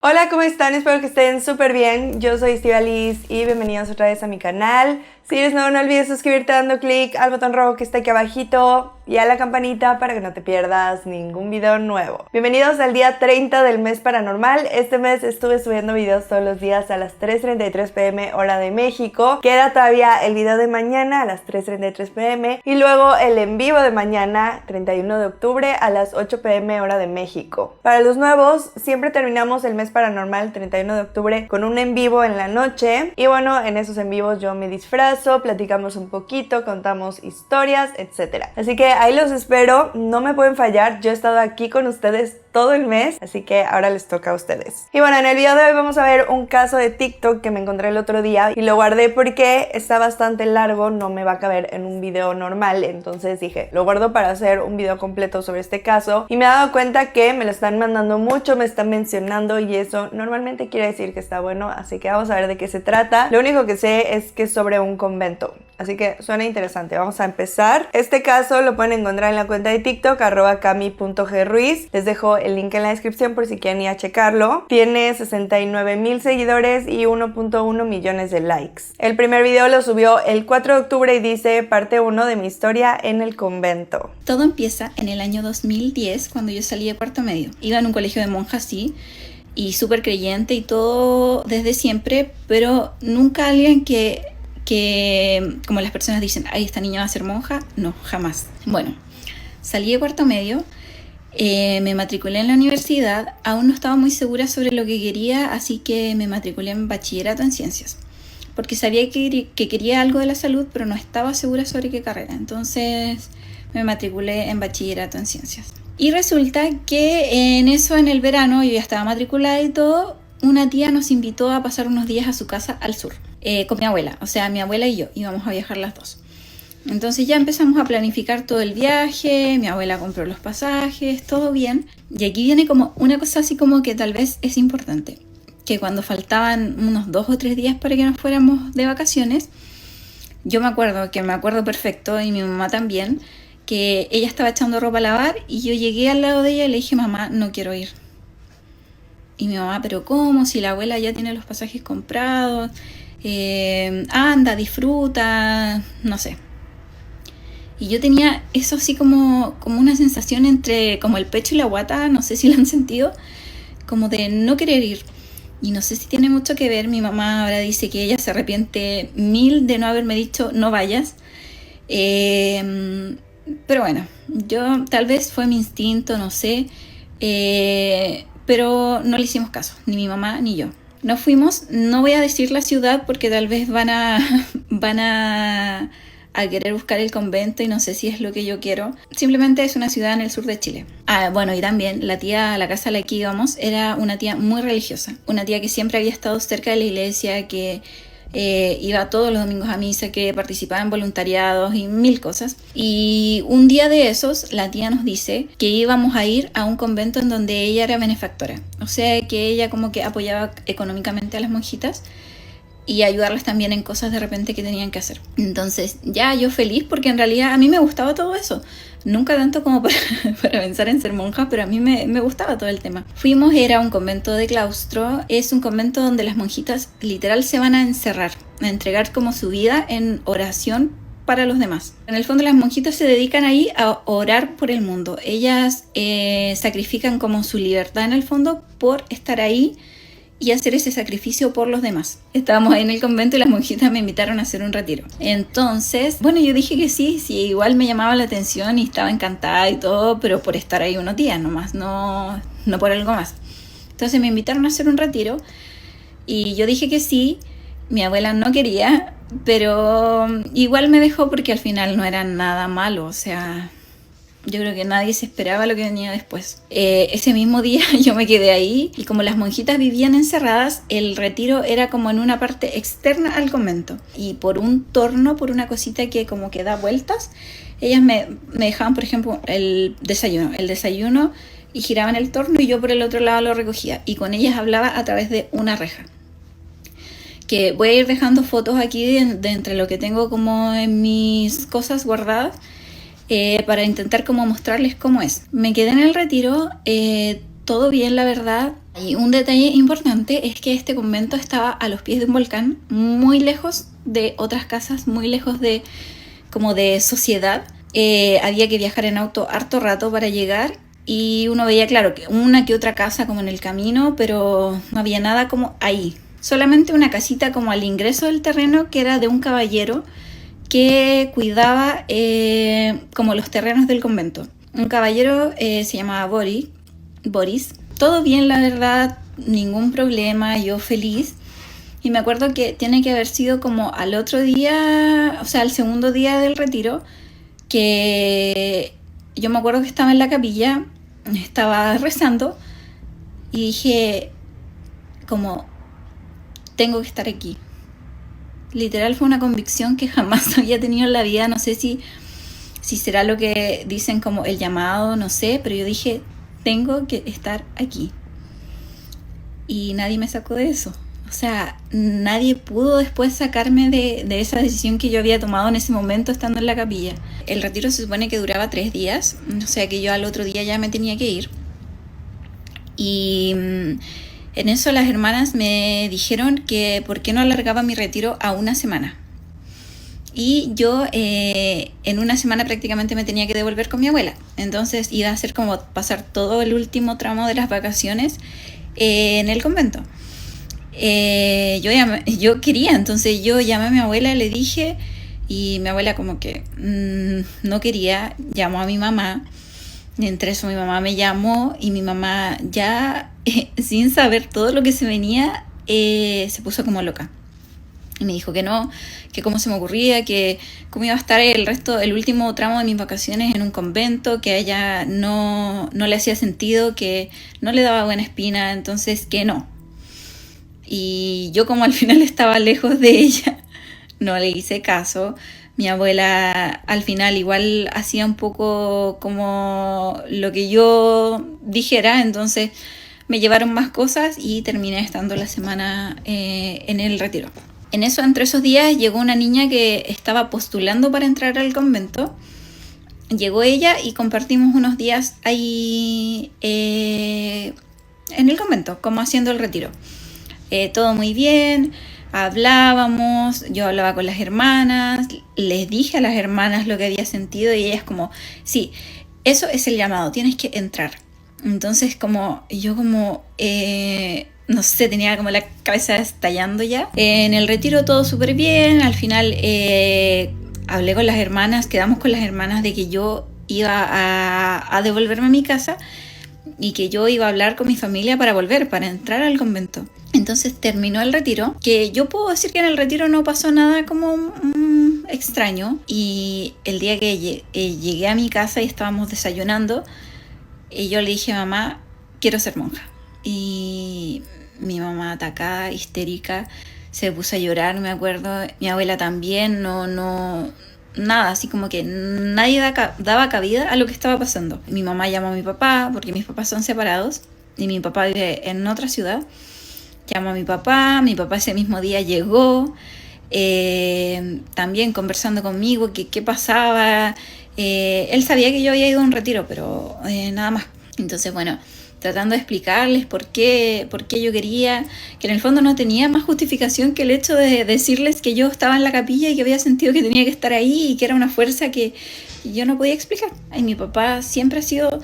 Hola, ¿cómo están? Espero que estén súper bien. Yo soy Estíbaliz y bienvenidos otra vez a mi canal. Si eres nuevo, no olvides suscribirte dando clic al botón rojo que está aquí abajito y a la campanita para que no te pierdas ningún video nuevo. Bienvenidos al día 30 del mes paranormal. Este mes estuve subiendo videos todos los días a las 3:33 p.m. hora de México. Queda todavía el video de mañana a las 3:33 p.m. y luego el en vivo de mañana, 31 de octubre, a las 8 p.m. hora de México. Para los nuevos, siempre terminamos el mes paranormal 31 de octubre con un en vivo en la noche. Y bueno, en esos en vivos yo me disfrazo, platicamos un poquito, contamos historias, etc. Así que ahí los espero, no me pueden fallar. Yo he estado aquí con ustedes todo el mes, así que ahora les toca a ustedes. Y bueno, en el video de hoy vamos a ver un caso de TikTok que me encontré el otro día y lo guardé porque está bastante largo, no me va a caber en un video normal, entonces dije, lo guardo para hacer un video completo sobre este caso. Y me he dado cuenta que me lo están mandando mucho, me están mencionando y eso normalmente quiere decir que está bueno, así que vamos a ver de qué se trata. Lo único que sé es que es sobre un convento, así que suena interesante. Vamos a empezar. Este caso lo pueden encontrar en la cuenta de TikTok @cami.gruiz. Les dejo el link en la descripción por si quieren ir a checarlo. Tiene 69,000 seguidores y 1.1 millones de likes. El primer video lo subió el 4 de octubre y dice: parte 1 de mi historia en el convento. Todo empieza en el año 2010, cuando yo salí de cuarto medio. Iba en un colegio de monjas, sí, y súper creyente y todo desde siempre, pero nunca alguien que como las personas dicen, ay, esta niña va a ser monja. No, jamás. Bueno, salí de cuarto medio, me matriculé en la universidad, aún no estaba muy segura sobre lo que quería, así que me matriculé en bachillerato en ciencias, porque sabía que quería algo de la salud, pero no estaba segura sobre qué carrera. Entonces me matriculé en bachillerato en ciencias. Y resulta que en el verano, yo ya estaba matriculada y todo, una tía nos invitó a pasar unos días a su casa al sur, con mi abuela. O sea, mi abuela y yo íbamos a viajar las dos. Entonces ya empezamos a planificar todo el viaje, mi abuela compró los pasajes, todo bien. Y aquí viene como una cosa así como que tal vez es importante, que cuando faltaban unos 2 o 3 días para que nos fuéramos de vacaciones, yo me acuerdo perfecto, y mi mamá también, que ella estaba echando ropa a lavar y yo llegué al lado de ella y le dije: mamá, no quiero ir. Y mi mamá: pero ¿cómo? Si la abuela ya tiene los pasajes comprados, anda, disfruta, no sé. Y yo tenía eso así como una sensación entre como el pecho y la guata, no sé si lo han sentido, como de no querer ir. Y no sé si tiene mucho que ver, mi mamá ahora dice que ella se arrepiente mil de no haberme dicho no vayas. Pero bueno, yo tal vez fue mi instinto, no sé, pero no le hicimos caso, ni mi mamá ni yo. Nos fuimos, no voy a decir la ciudad porque tal vez van a querer buscar el convento y no sé si es lo que yo quiero. Simplemente es una ciudad en el sur de Chile. Bueno, y también la tía a la casa a la que íbamos era una tía muy religiosa, una tía que siempre había estado cerca de la iglesia, que iba todos los domingos a misa, que participaba en voluntariados y mil cosas. Y un día de esos la tía nos dice que íbamos a ir a un convento en donde ella era benefactora, o sea que ella como que apoyaba económicamente a las monjitas y ayudarlas también en cosas de repente que tenían que hacer. Entonces ya yo feliz, porque en realidad a mí me gustaba todo eso, nunca tanto como para pensar en ser monja, pero a mí me gustaba todo el tema. Fuimos, era un convento de claustro, es un convento donde las monjitas literal se van a encerrar, a entregar como su vida en oración para los demás. En el fondo las monjitas se dedican ahí a orar por el mundo. Ellas sacrifican como su libertad en el fondo por estar ahí y hacer ese sacrificio por los demás. Estábamos ahí en el convento y las monjitas me invitaron a hacer un retiro. Entonces, bueno, yo dije que sí, igual me llamaba la atención y estaba encantada y todo, pero por estar ahí unos días nomás, no por algo más. Entonces me invitaron a hacer un retiro y yo dije que sí. Mi abuela no quería, pero igual me dejó porque al final no era nada malo, o sea, yo creo que nadie se esperaba lo que venía después. Ese mismo día yo me quedé ahí y como las monjitas vivían encerradas, el retiro era como en una parte externa al convento. Y por un torno, por una cosita que como que da vueltas, ellas me dejaban, por ejemplo, el desayuno y giraban el torno y yo por el otro lado lo recogía. Y con ellas hablaba a través de una reja. Que voy a ir dejando fotos aquí de entre lo que tengo como en mis cosas guardadas, para intentar como mostrarles cómo es. Me quedé en el retiro, todo bien la verdad, Y un detalle importante es que este convento estaba a los pies de un volcán, muy lejos de otras casas, muy lejos de como de sociedad. Había que viajar en auto harto rato para llegar y uno veía, claro, que una que otra casa como en el camino, pero no había nada como ahí. Solamente una casita como al ingreso del terreno que era de un caballero que cuidaba como los terrenos del convento. Un caballero se llamaba Boris. Todo bien, la verdad, ningún problema, yo feliz. Y me acuerdo que tiene que haber sido como al otro día, o sea, al segundo día del retiro, que yo me acuerdo que estaba en la capilla, estaba rezando y dije como, tengo que estar aquí. Literal fue una convicción que jamás había tenido en la vida, no sé si será lo que dicen como el llamado, no sé, pero yo dije, tengo que estar aquí. Y nadie me sacó de eso. O sea, nadie pudo después sacarme de esa decisión que yo había tomado en ese momento estando en la capilla. El retiro se supone que duraba 3 días, o sea que yo al otro día ya me tenía que ir. Y en eso las hermanas me dijeron que por qué no alargaba mi retiro a 1 semana. Y yo en 1 semana prácticamente me tenía que devolver con mi abuela. Entonces iba a ser como pasar todo el último tramo de las vacaciones en el convento. Yo quería, entonces yo llamé a mi abuela, le dije, y mi abuela como que no quería, llamó a mi mamá. Entre eso mi mamá me llamó y mi mamá ya sin saber todo lo que se venía se puso como loca. Y me dijo que no, que cómo se me ocurría, que cómo iba a estar el último tramo de mis vacaciones en un convento, que a ella no le hacía sentido, que no le daba buena espina, entonces que no. Y yo como al final estaba lejos de ella, no le hice caso. Mi abuela al final igual hacía un poco como lo que yo dijera, entonces me llevaron más cosas y terminé estando la semana en el retiro. En eso, entre esos días, llegó una niña que estaba postulando para entrar al convento. Llegó ella y compartimos unos días ahí en el convento, como haciendo el retiro. Todo muy bien, hablábamos, yo hablaba con las hermanas, les dije a las hermanas lo que había sentido y ellas como, sí, eso es el llamado, tienes que entrar. Entonces no sé, tenía como la cabeza estallando ya. En el retiro todo súper bien, al final hablé con las hermanas, quedamos con las hermanas de que yo iba a devolverme a mi casa y que yo iba a hablar con mi familia para entrar al convento. Entonces terminó el retiro, que yo puedo decir que en el retiro no pasó nada como extraño, y el día que llegué a mi casa y estábamos desayunando, yo le dije, mamá, quiero ser monja. Y mi mamá atacada, histérica, se puso a llorar, me acuerdo, mi abuela también, nada, así como que nadie daba cabida a lo que estaba pasando. Mi mamá llamó a mi papá, porque mis papás son separados, y mi papá vive en otra ciudad. Llamó a mi papá ese mismo día llegó, también conversando conmigo, que qué pasaba. Él sabía que yo había ido a un retiro, pero nada más. Entonces, bueno, tratando de explicarles por qué yo quería, que en el fondo no tenía más justificación que el hecho de decirles que yo estaba en la capilla y que había sentido que tenía que estar ahí y que era una fuerza que yo no podía explicar. Y mi papá siempre ha sido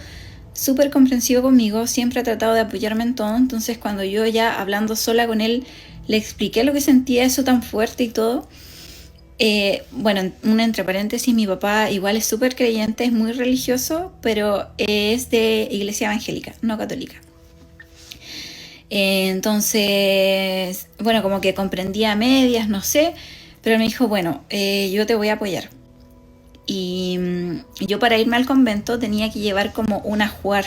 súper comprensivo conmigo, siempre ha tratado de apoyarme en todo. Entonces cuando yo ya hablando sola con él le expliqué lo que sentía, eso tan fuerte y todo, bueno, entre paréntesis, mi papá igual es súper creyente, es muy religioso, pero es de iglesia evangélica, no católica. Entonces, bueno, como que comprendía a medias, no sé, pero él me dijo, bueno, yo te voy a apoyar. Y yo para irme al convento tenía que llevar como un ajuar.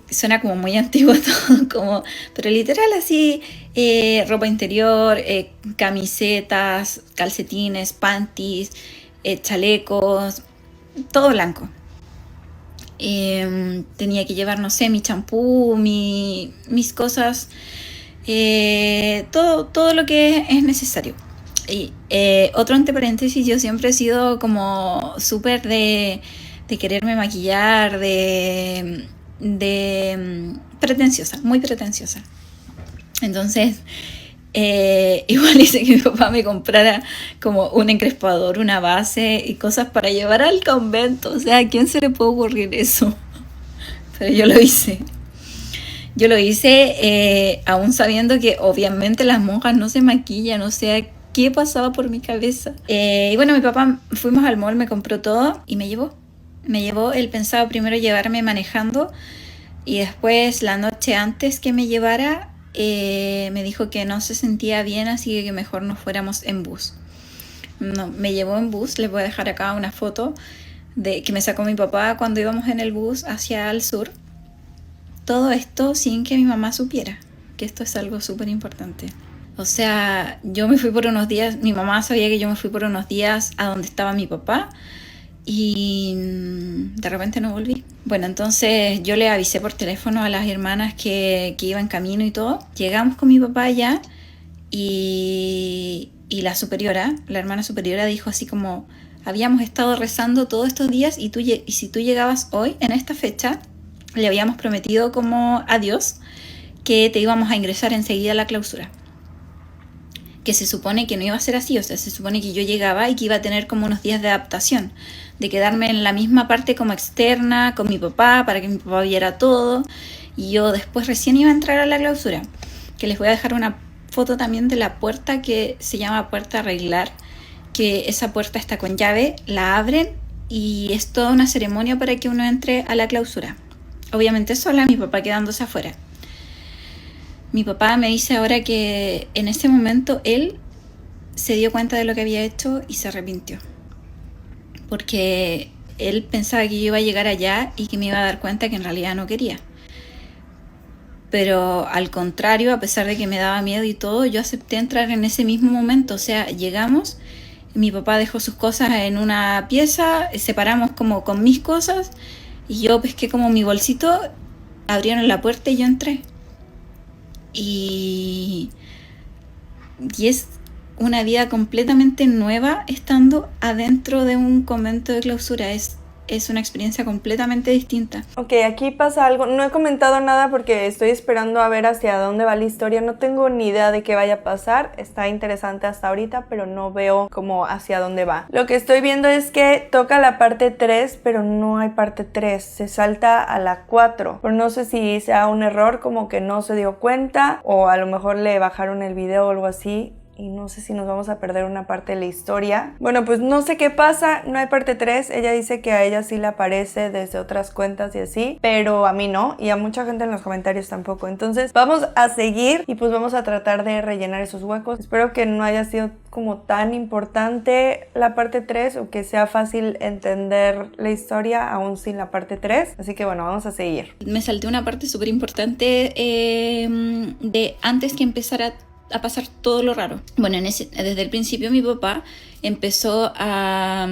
Suena como muy antiguo todo, pero literal así, ropa interior, camisetas, calcetines, panties, chalecos, todo blanco. Tenía que llevar, no sé, mi champú, mis cosas, todo lo que es necesario. Y otro entre paréntesis, yo siempre he sido como súper de quererme maquillar, de pretenciosa, muy pretenciosa. Entonces, igual hice que mi papá me comprara como un encrespador, una base y cosas para llevar al convento. O sea, ¿a quién se le puede ocurrir eso? Pero yo lo hice. Yo lo hice aún sabiendo que obviamente las monjas no se maquillan, o sea, ¿qué pasaba por mi cabeza? Y bueno, mi papá, fuimos al mall, me compró todo y me llevó. Me llevó, él pensaba primero llevarme manejando y después la noche antes que me llevara me dijo que no se sentía bien, así que mejor nos fuéramos en bus. No, me llevó en bus, les voy a dejar acá una foto de que me sacó mi papá cuando íbamos en el bus hacia el sur. Todo esto sin que mi mamá supiera, que esto es algo súper importante. O sea, yo me fui por unos días, mi mamá sabía que yo me fui por unos días a donde estaba mi papá y de repente no volví. Bueno, entonces yo le avisé por teléfono a las hermanas que iba en camino y todo. Llegamos con mi papá allá y la superiora, la hermana superiora dijo así como: habíamos estado rezando todos estos días y si tú llegabas hoy, en esta fecha, le habíamos prometido como a Dios que te íbamos a ingresar enseguida a la clausura. Que se supone que no iba a ser así, o sea, se supone que yo llegaba y que iba a tener como unos días de adaptación, de quedarme en la misma parte como externa con mi papá para que mi papá viera todo y yo después recién iba a entrar a la clausura, que les voy a dejar una foto también de la puerta que se llama puerta arreglar, que esa puerta está con llave, la abren y es toda una ceremonia para que uno entre a la clausura. Obviamente sola, mi papá quedándose afuera. Mi papá me dice ahora que en ese momento él se dio cuenta de lo que había hecho y se arrepintió. Porque él pensaba que yo iba a llegar allá y que me iba a dar cuenta que en realidad no quería. Pero al contrario, a pesar de que me daba miedo y todo, yo acepté entrar en ese mismo momento. O sea, llegamos, mi papá dejó sus cosas en una pieza, separamos como con mis cosas y yo pesqué como mi bolsito, abrieron la puerta y yo entré. Y es una vida completamente nueva estando adentro de un convento de clausura. Es una experiencia completamente distinta. Ok, aquí pasa algo. No he comentado nada porque estoy esperando a ver hacia dónde va la historia. No tengo ni idea de qué vaya a pasar. Está interesante hasta ahorita, pero no veo como hacia dónde va. Lo que estoy viendo es que toca la parte 3, pero no hay parte 3. Se salta a la 4. Pero no sé si sea un error, como que no se dio cuenta, o a lo mejor le bajaron el video o algo así. Y no sé si nos vamos a perder una parte de la historia. Bueno, pues no sé qué pasa, no hay parte 3. Ella dice que a ella sí le aparece desde otras cuentas y así, pero a mí no, y a mucha gente en los comentarios tampoco. Entonces vamos a seguir y pues vamos a tratar de rellenar esos huecos. Espero que no haya sido como tan importante la parte 3 o que sea fácil entender la historia aún sin la parte 3. Así que bueno, vamos a seguir. Me salté una parte súper importante de antes que empezara a pasar todo lo raro. Bueno, desde el principio mi papá empezó a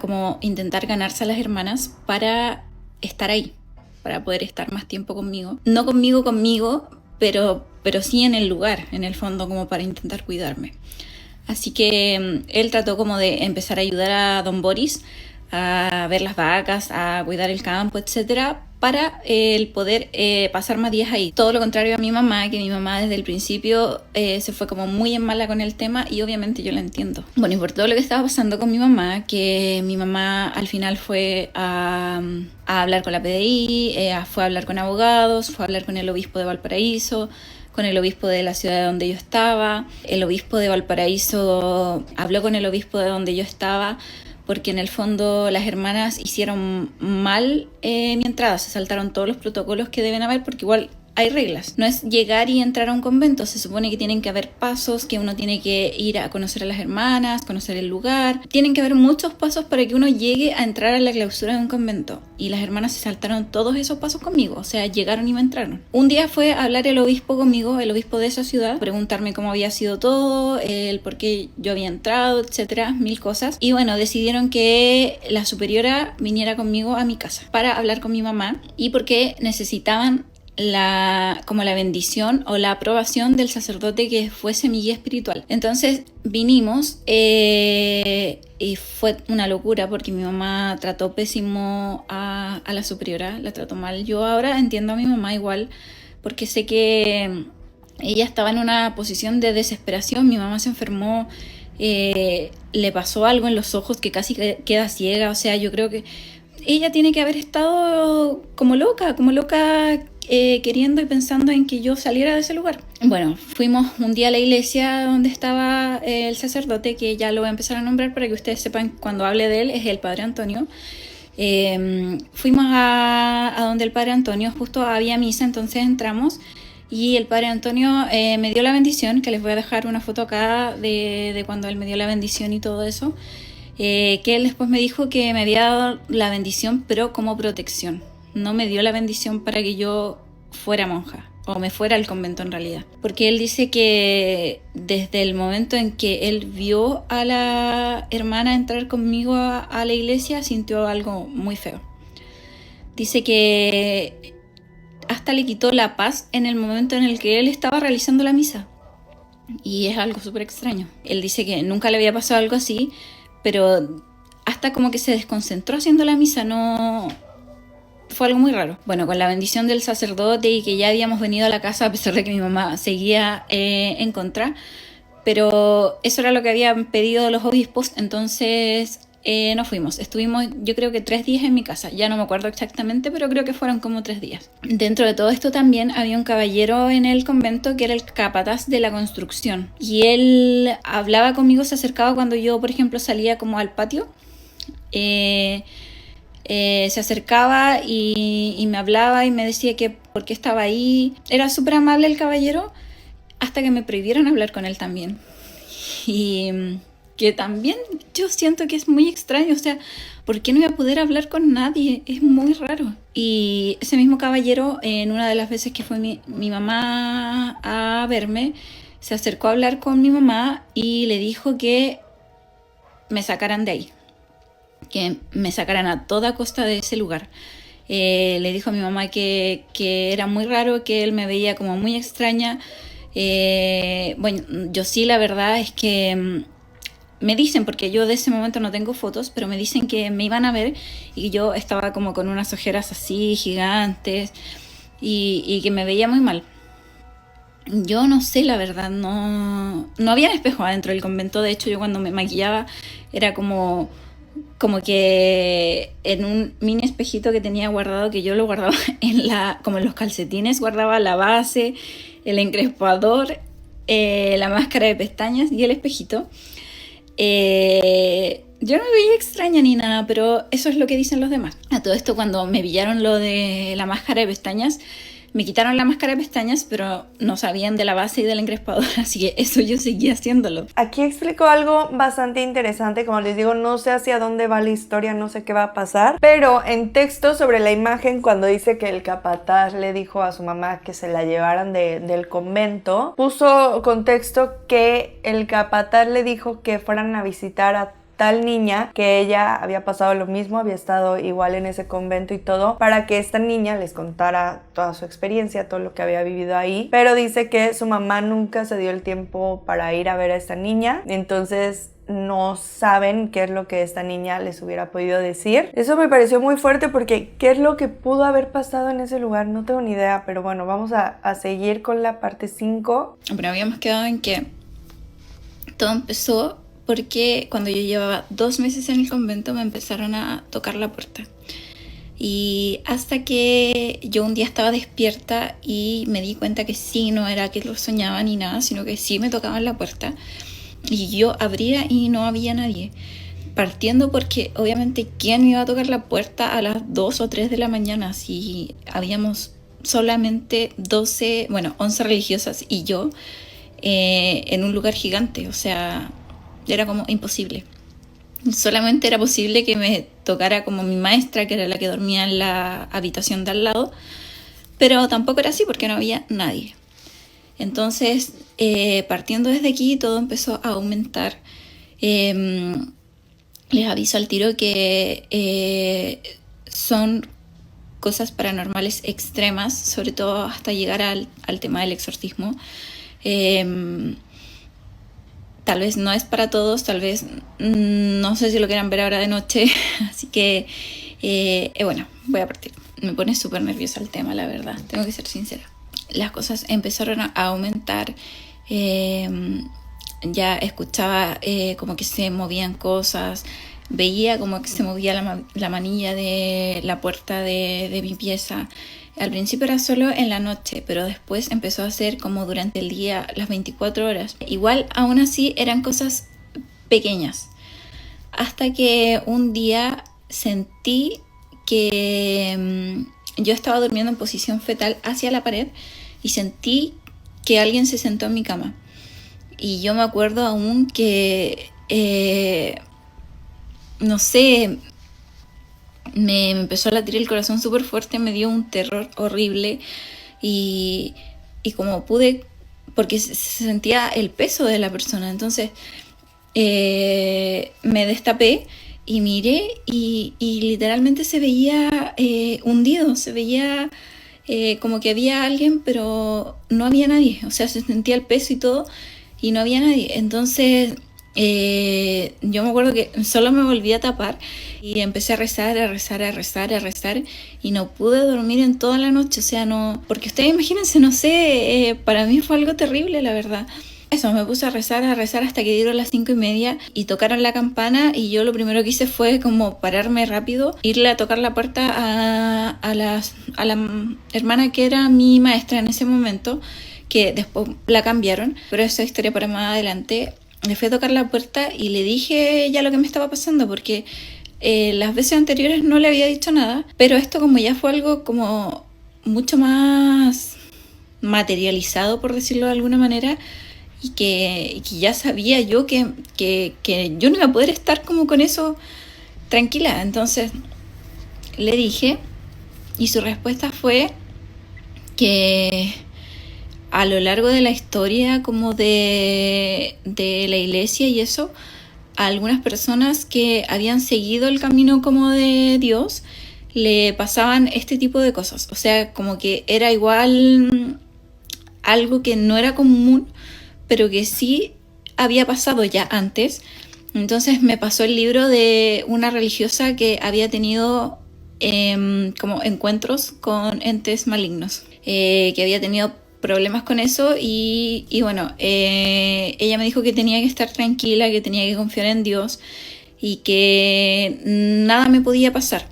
como intentar ganarse a las hermanas para estar ahí, para poder estar más tiempo conmigo. No conmigo, pero sí en el lugar, en el fondo, como para intentar cuidarme. Así que él trató como de empezar a ayudar a don Boris a ver las vacas, a cuidar el campo, etcétera, para el poder pasar más días ahí. Todo lo contrario a mi mamá, que mi mamá desde el principio se fue como muy en mala con el tema y obviamente yo la entiendo. Bueno, y por todo lo que estaba pasando con mi mamá, que mi mamá al final fue a hablar con la PDI, fue a hablar con abogados, fue a hablar con el obispo de Valparaíso, con el obispo de la ciudad donde yo estaba. El obispo de Valparaíso habló con el obispo de donde yo estaba, porque en el fondo las hermanas hicieron mal mi entrada, se saltaron todos los protocolos que deben haber, porque igual hay reglas. No es llegar y entrar a un convento, se supone que tienen que haber pasos, que uno tiene que ir a conocer a las hermanas, conocer el lugar. Tienen que haber muchos pasos para que uno llegue a entrar a la clausura de un convento. Y las hermanas se saltaron todos esos pasos conmigo, o sea, llegaron y me entraron. Un día fue a hablar el obispo conmigo, el obispo de esa ciudad, preguntarme cómo había sido todo, el por qué yo había entrado, etcétera, mil cosas. Y bueno, decidieron que la superiora viniera conmigo a mi casa para hablar con mi mamá y porque necesitaban como la bendición o la aprobación del sacerdote que fuese mi guía espiritual. Entonces vinimos y fue una locura porque mi mamá trató pésimo a la superiora, la trató mal. Yo ahora entiendo a mi mamá igual porque sé que ella estaba en una posición de desesperación. Mi mamá se enfermó, le pasó algo en los ojos que casi queda ciega. O sea, yo creo que ella tiene que haber estado como loca, queriendo y pensando en que yo saliera de ese lugar. Bueno, fuimos un día a la iglesia donde estaba el sacerdote, que ya lo voy a empezar a nombrar para que ustedes sepan cuando hable de él, es el Padre Antonio. Fuimos a donde el Padre Antonio, justo había misa, entonces entramos y el Padre Antonio me dio la bendición, que les voy a dejar una foto acá de cuando él me dio la bendición y todo eso. Que él después me dijo que me había dado la bendición, pero como protección. No me dio la bendición para que yo fuera monja, o me fuera al convento en realidad. Porque él dice que desde el momento en que él vio a la hermana entrar conmigo a la iglesia, sintió algo muy feo. Dice que hasta le quitó la paz en el momento en el que él estaba realizando la misa. Y es algo súper extraño. Él dice que nunca le había pasado algo así, pero hasta como que se desconcentró haciendo la misa, no... Fue algo muy raro. Bueno, con la bendición del sacerdote y que ya habíamos venido a la casa, a pesar de que mi mamá seguía en contra, pero eso era lo que habían pedido los obispos, entonces nos fuimos. Estuvimos yo creo que 3 días en mi casa, ya no me acuerdo exactamente, pero creo que fueron como 3 días. Dentro de todo esto también había un caballero en el convento que era el capataz de la construcción, y él hablaba conmigo, se acercaba cuando yo, por ejemplo, salía como al patio. Se acercaba y me hablaba y me decía que por qué estaba ahí. Era súper amable el caballero, hasta que me prohibieron hablar con él también. Y que también yo siento que es muy extraño. O sea, ¿por qué no iba a poder hablar con nadie? Es muy raro. Y ese mismo caballero, en una de las veces que fue mi mamá a verme, se acercó a hablar con mi mamá y le dijo que me sacaran de ahí, que me sacaran a toda costa de ese lugar. Le dijo a mi mamá que era muy raro, que él me veía como muy extraña. Bueno, yo sí, la verdad es que me dicen, porque yo de ese momento no tengo fotos, pero me dicen que me iban a ver y yo estaba como con unas ojeras así gigantes y que me veía muy mal. Yo no sé, la verdad, no había espejo adentro del convento. De hecho, yo cuando me maquillaba era como que en un mini espejito que tenía guardado, que yo lo guardaba como en los calcetines, guardaba la base, el encrespador, la máscara de pestañas y el espejito. Yo no me veía extraña ni nada, pero eso es lo que dicen los demás. A todo esto, cuando me pillaron lo de la máscara de pestañas, me quitaron la máscara de pestañas, pero no sabían de la base y del encrespador, así que eso yo seguía haciéndolo. Aquí explicó algo bastante interesante. Como les digo, no sé hacia dónde va la historia, no sé qué va a pasar, pero en texto sobre la imagen, cuando dice que el capataz le dijo a su mamá que se la llevaran del convento, puso contexto que el capataz le dijo que fueran a visitar a tal niña, que ella había pasado lo mismo, había estado igual en ese convento y todo, para que esta niña les contara toda su experiencia, todo lo que había vivido ahí. Pero dice que su mamá nunca se dio el tiempo para ir a ver a esta niña, entonces no saben qué es lo que esta niña les hubiera podido decir. Eso me pareció muy fuerte, porque ¿qué es lo que pudo haber pasado en ese lugar? No tengo ni idea, pero bueno, vamos a seguir con la parte 5. Pero habíamos quedado en que todo empezó porque cuando yo llevaba 2 meses en el convento me empezaron a tocar la puerta. Y hasta que yo un día estaba despierta y me di cuenta que sí, no era que lo soñaba ni nada, sino que sí me tocaban la puerta. Y yo abría y no había nadie. Partiendo porque obviamente ¿quién me iba a tocar la puerta a las 2 o 3 de la mañana si habíamos solamente 11 religiosas y yo en un lugar gigante? O sea, era como imposible. Solamente era posible que me tocara como mi maestra, que era la que dormía en la habitación de al lado, pero tampoco era así porque no había nadie. Entonces, partiendo desde aquí, todo empezó a aumentar. Les aviso al tiro que son cosas paranormales extremas, sobre todo hasta llegar al tema del exorcismo. Tal vez no es para todos, tal vez no sé si lo quieran ver ahora de noche, así que bueno, voy a partir. Me pone súper nerviosa el tema, la verdad, tengo que ser sincera. Las cosas empezaron a aumentar, ya escuchaba como que se movían cosas, veía como que se movía la manilla de la puerta de mi pieza. Al principio era solo en la noche, pero después empezó a ser como durante el día, las 24 horas. Igual, aún así, eran cosas pequeñas. Hasta que un día sentí que yo estaba durmiendo en posición fetal hacia la pared y sentí que alguien se sentó en mi cama. Y yo me acuerdo aún que, no sé, me empezó a latir el corazón súper fuerte, me dio un terror horrible y como pude, porque se sentía el peso de la persona, entonces me destapé y miré y literalmente se veía hundido, se veía como que había alguien, pero no había nadie, o sea, se sentía el peso y todo y no había nadie. Entonces yo me acuerdo que solo me volví a tapar y empecé a rezar y no pude dormir en toda la noche, o sea, no, porque ustedes imagínense, no sé, para mí fue algo terrible, la verdad. Eso, me puse a rezar hasta que dieron las 5:30 y tocaron la campana y yo lo primero que hice fue como pararme rápido, irle a tocar la puerta a la hermana que era mi maestra en ese momento, que después la cambiaron, pero esa historia para más adelante. Le fui a tocar la puerta y le dije ya lo que me estaba pasando, porque las veces anteriores no le había dicho nada, pero esto como ya fue algo como mucho más materializado, por decirlo de alguna manera, y que ya sabía yo que yo no iba a poder estar como con eso tranquila. Entonces le dije y su respuesta fue que a lo largo de la historia como de la iglesia y eso, a algunas personas que habían seguido el camino como de Dios le pasaban este tipo de cosas, o sea, como que era igual algo que no era común, pero que sí había pasado ya antes. Entonces me pasó el libro de una religiosa que había tenido como encuentros con entes malignos, que había tenido problemas con eso y bueno, ella me dijo que tenía que estar tranquila, que tenía que confiar en Dios y que nada me podía pasar.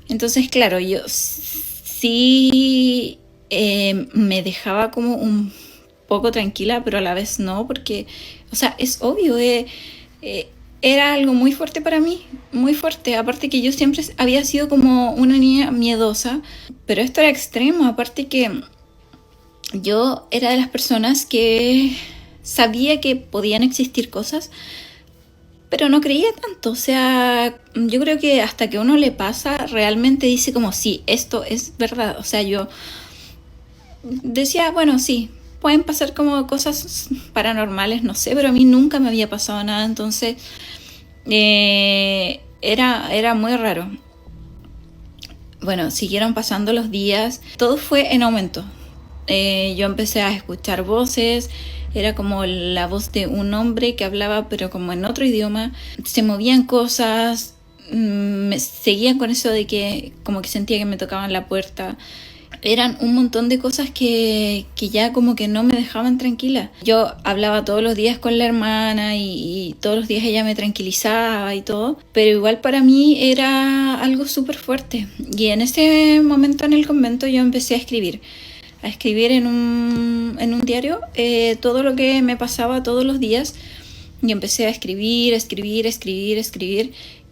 Entonces, claro, yo sí me dejaba como un poco tranquila, pero a la vez no, porque, o sea, es obvio, era algo muy fuerte para mí, muy fuerte. Aparte que yo siempre había sido como una niña miedosa, pero esto era extremo. Aparte que yo era de las personas que sabía que podían existir cosas, pero no creía tanto. O sea, yo creo que hasta que uno le pasa, realmente dice como, sí, esto es verdad. O sea, yo decía, bueno, sí, pueden pasar como cosas paranormales, no sé, pero a mí nunca me había pasado nada. Entonces, era muy raro. Bueno, siguieron pasando los días, todo fue en aumento. Yo empecé a escuchar voces, era como la voz de un hombre que hablaba pero como en otro idioma, se movían cosas, me seguían con eso de que como que sentía que me tocaban la puerta. Eran un montón de cosas que ya como que no me dejaban tranquila. Yo hablaba todos los días con la hermana y todos los días ella me tranquilizaba y todo, pero igual para mí era algo súper fuerte. Y en ese momento en el convento yo empecé a escribir en un diario todo lo que me pasaba todos los días, y empecé a escribir,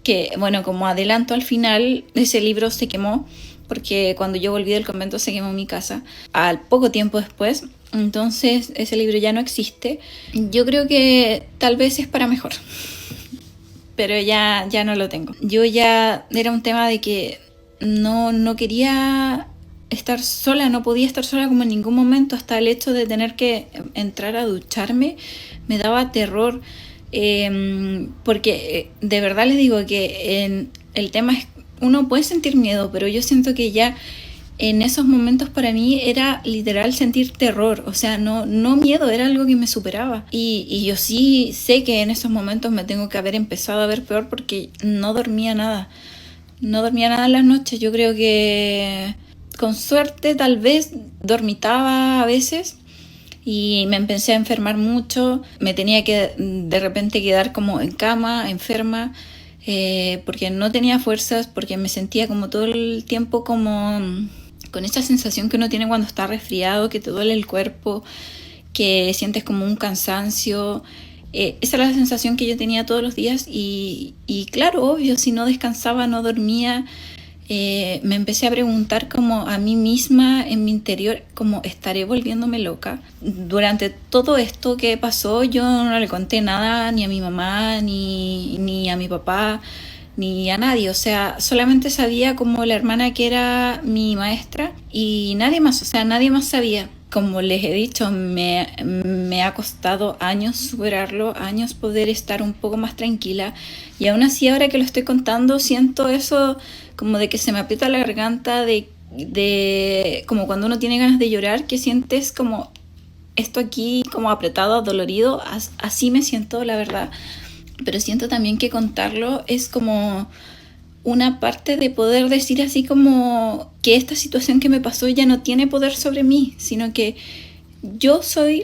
que bueno, como adelanto al final, ese libro se quemó, porque cuando yo volví del convento se quemó mi casa al poco tiempo después, entonces ese libro ya no existe. Yo creo que tal vez es para mejor, pero ya no lo tengo. Yo ya era un tema de que no quería estar sola, no podía estar sola como en ningún momento, hasta el hecho de tener que entrar a ducharme me daba terror, porque de verdad les digo que el tema es uno puede sentir miedo, pero yo siento que ya en esos momentos para mí era literal sentir terror, o sea, no miedo, era algo que me superaba. Y yo sí sé que en esos momentos me tengo que haber empezado a ver peor porque no dormía nada. No dormía nada en las noches. Yo creo que con suerte tal vez dormitaba a veces y me empecé a enfermar mucho. Me tenía que de repente quedar como en cama, enferma, porque no tenía fuerzas, porque me sentía como todo el tiempo como con esa sensación que uno tiene cuando está resfriado, que te duele el cuerpo, que sientes como un cansancio. Esa era la sensación que yo tenía todos los días y claro, obvio, si no descansaba, no dormía, me empecé a preguntar como a mí misma en mi interior, como estaré volviéndome loca. Durante todo esto que pasó, yo no le conté nada ni a mi mamá, ni a mi papá, ni a nadie, o sea, solamente sabía como la hermana que era mi maestra y nadie más, o sea, nadie más sabía. Como les he dicho, me ha costado años superarlo, años poder estar un poco más tranquila y aún así ahora que lo estoy contando siento eso como de que se me aprieta la garganta, de como cuando uno tiene ganas de llorar, que sientes como esto aquí como apretado, dolorido, así me siento la verdad, pero siento también que contarlo es como una parte de poder decir así como que esta situación que me pasó ya no tiene poder sobre mí, sino que yo soy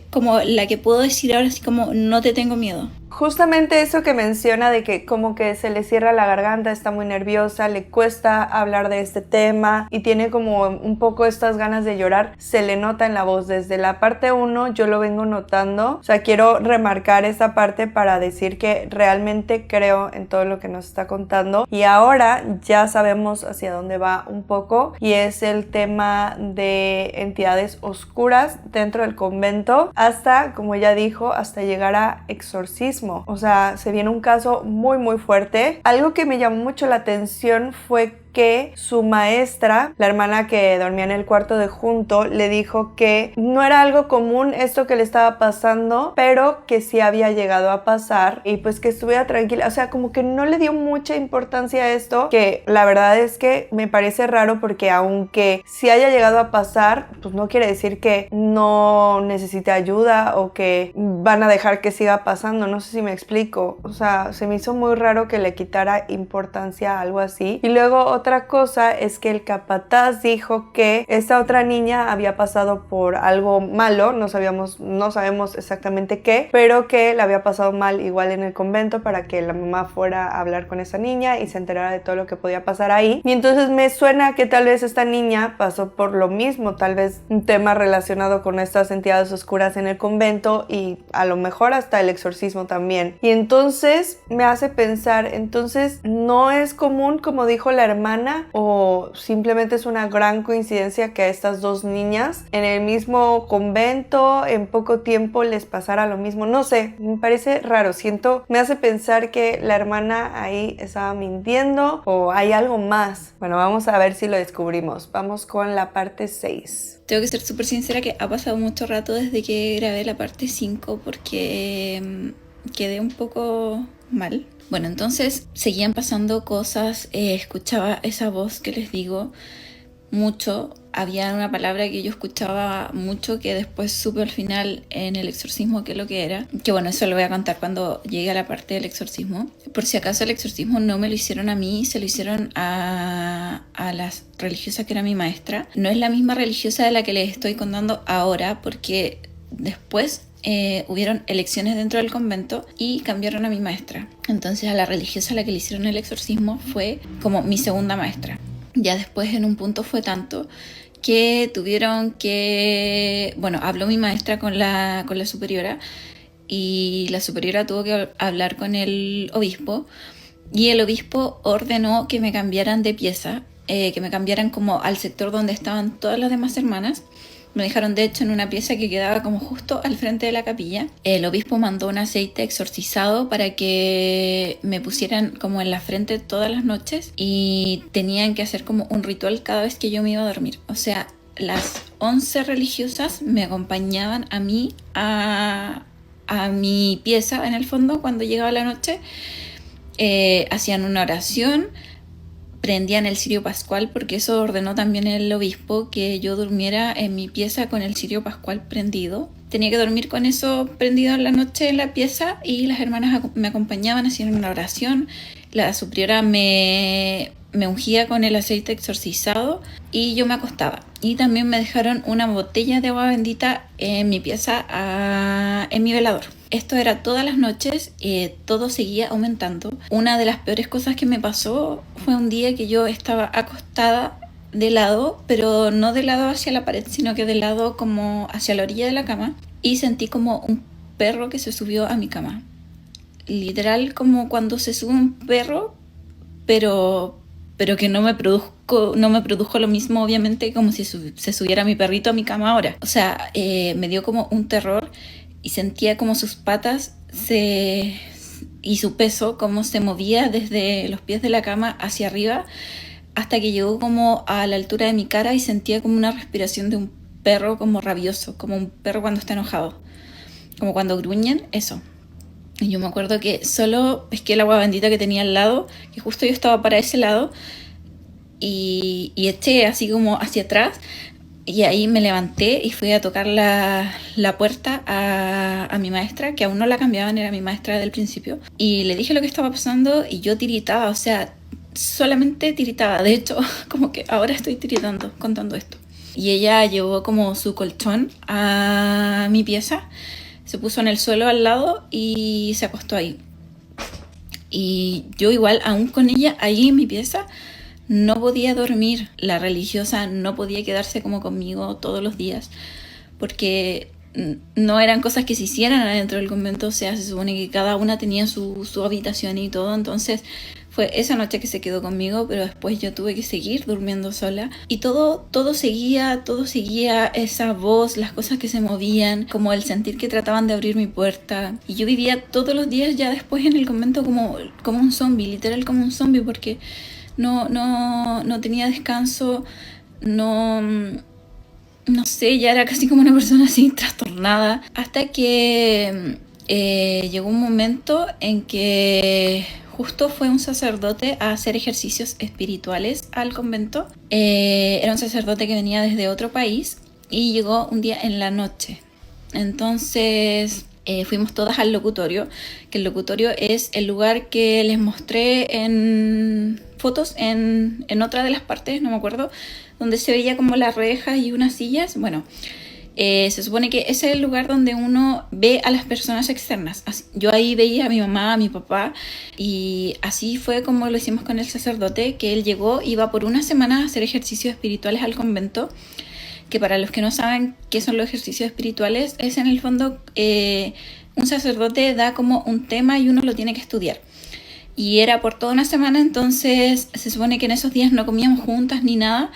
como la que puedo decir ahora así como no te tengo miedo. Justamente eso que menciona de que como que se le cierra la garganta, está muy nerviosa, le cuesta hablar de este tema y tiene como un poco estas ganas de llorar, se le nota en la voz. Desde la parte 1 yo lo vengo notando, o sea, quiero remarcar esta parte para decir que realmente creo en todo lo que nos está contando y ahora ya sabemos hacia dónde va un poco y es el tema de entidades oscuras dentro del convento hasta, como ya dijo, hasta llegar a exorcismo. O sea, se viene un caso muy muy fuerte. Algo que me llamó mucho la atención fue que su maestra, la hermana que dormía en el cuarto de junto, le dijo que no era algo común esto que le estaba pasando, pero que sí había llegado a pasar y pues que estuviera tranquila. O sea, como que no le dio mucha importancia a esto, que la verdad es que me parece raro porque aunque sí haya llegado a pasar, pues no quiere decir que no necesite ayuda o que van a dejar que siga pasando. No sé si me explico. O sea, se me hizo muy raro que le quitara importancia a algo así. Y luego otra cosa es que el capataz dijo que esta otra niña había pasado por algo malo, no sabemos exactamente qué, pero que le había pasado mal igual en el convento para que la mamá fuera a hablar con esa niña y se enterara de todo lo que podía pasar ahí. Y entonces me suena que tal vez esta niña pasó por lo mismo, tal vez un tema relacionado con estas entidades oscuras en el convento y a lo mejor hasta el exorcismo también. Y entonces me hace pensar, entonces no es común, como dijo la hermana, o simplemente es una gran coincidencia que a estas dos niñas en el mismo convento en poco tiempo les pasara lo mismo. No sé, me parece raro, me hace pensar que la hermana ahí estaba mintiendo o hay algo más. Bueno, vamos a ver si lo descubrimos. Vamos con la parte 6. Tengo que ser súper sincera que ha pasado mucho rato desde que grabé la parte 5 porque quedé un poco mal. Bueno, entonces seguían pasando cosas, escuchaba esa voz que les digo mucho, había una palabra que yo escuchaba mucho que después supe al final en el exorcismo qué es lo que era, que bueno, eso lo voy a contar cuando llegue a la parte del exorcismo. Por si acaso el exorcismo no me lo hicieron a mí, se lo hicieron a la religiosa que era mi maestra. No es la misma religiosa de la que les estoy contando ahora porque después hubieron elecciones dentro del convento y cambiaron a mi maestra. Entonces a la religiosa a la que le hicieron el exorcismo fue como mi segunda maestra. Ya después en un punto fue tanto que tuvieron que... Bueno, habló mi maestra con la superiora y la superiora tuvo que hablar con el obispo y el obispo ordenó que me cambiaran de pieza, que me cambiaran como al sector donde estaban todas las demás hermanas. Me dejaron de hecho en una pieza que quedaba como justo al frente de la capilla. El obispo mandó un aceite exorcizado para que me pusieran como en la frente todas las noches y tenían que hacer como un ritual cada vez que yo me iba a dormir. O sea, las 11 religiosas me acompañaban a mí a mi pieza en el fondo cuando llegaba la noche. Hacían una oración, prendían el cirio pascual, porque eso ordenó también el obispo, que yo durmiera en mi pieza con el cirio pascual prendido. Tenía que dormir con eso prendido en la noche en la pieza y las hermanas me acompañaban, hacían una oración. La superiora me ungía con el aceite exorcizado y yo me acostaba. Y también me dejaron una botella de agua bendita en mi pieza, en mi velador. Esto era todas las noches, todo seguía aumentando. Una de las peores cosas que me pasó fue un día que yo estaba acostada de lado, pero no de lado hacia la pared, sino que de lado como hacia la orilla de la cama, y sentí como un perro que se subió a mi cama. Literal como cuando se sube un perro, pero que no me produjo lo mismo, obviamente, como si se subiera mi perrito a mi cama ahora. O sea, me dio como un terror y sentía como sus patas y su peso, como se movía desde los pies de la cama hacia arriba, hasta que llegó como a la altura de mi cara y sentía como una respiración de un perro como rabioso, como un perro cuando está enojado, como cuando gruñen, eso. Y yo me acuerdo que solo pesqué el agua bendita que tenía al lado, que justo yo estaba para ese lado, y eché así como hacia atrás, y ahí me levanté y fui a tocar la puerta a mi maestra, que aún no la cambiaban, era mi maestra del principio, y le dije lo que estaba pasando y yo tiritaba, o sea, solamente tiritaba. De hecho, como que ahora estoy tiritando contando esto. Y ella llevó como su colchón a mi pieza, se puso en el suelo al lado y se acostó ahí. Y yo igual, aún con ella ahí en mi pieza, no podía dormir. La religiosa no podía quedarse como conmigo todos los días, porque no eran cosas que se hicieran adentro del convento. O sea, se supone que cada una tenía su habitación y todo. Entonces fue esa noche que se quedó conmigo, pero después yo tuve que seguir durmiendo sola. Y todo seguía esa voz, las cosas que se movían, como el sentir que trataban de abrir mi puerta. Y yo vivía todos los días ya después en el convento como un zombie, literal como un zombie, porque no tenía descanso, no sé, ya era casi como una persona así trastornada, hasta que llegó un momento en que justo fue un sacerdote a hacer ejercicios espirituales al convento. Era un sacerdote que venía desde otro país y llegó un día en la noche. Entonces fuimos todas al locutorio, que el locutorio es el lugar que les mostré en fotos en otra de las partes, no me acuerdo, donde se veía como las rejas y unas sillas. Bueno, se supone que ese es el lugar donde uno ve a las personas externas. Yo ahí veía a mi mamá, a mi papá, y así fue como lo hicimos con el sacerdote, que él llegó, iba por una semana a hacer ejercicios espirituales al convento, que para los que no saben qué son los ejercicios espirituales, es en el fondo un sacerdote da como un tema y uno lo tiene que estudiar. Y era por toda una semana, entonces se supone que en esos días no comíamos juntas ni nada.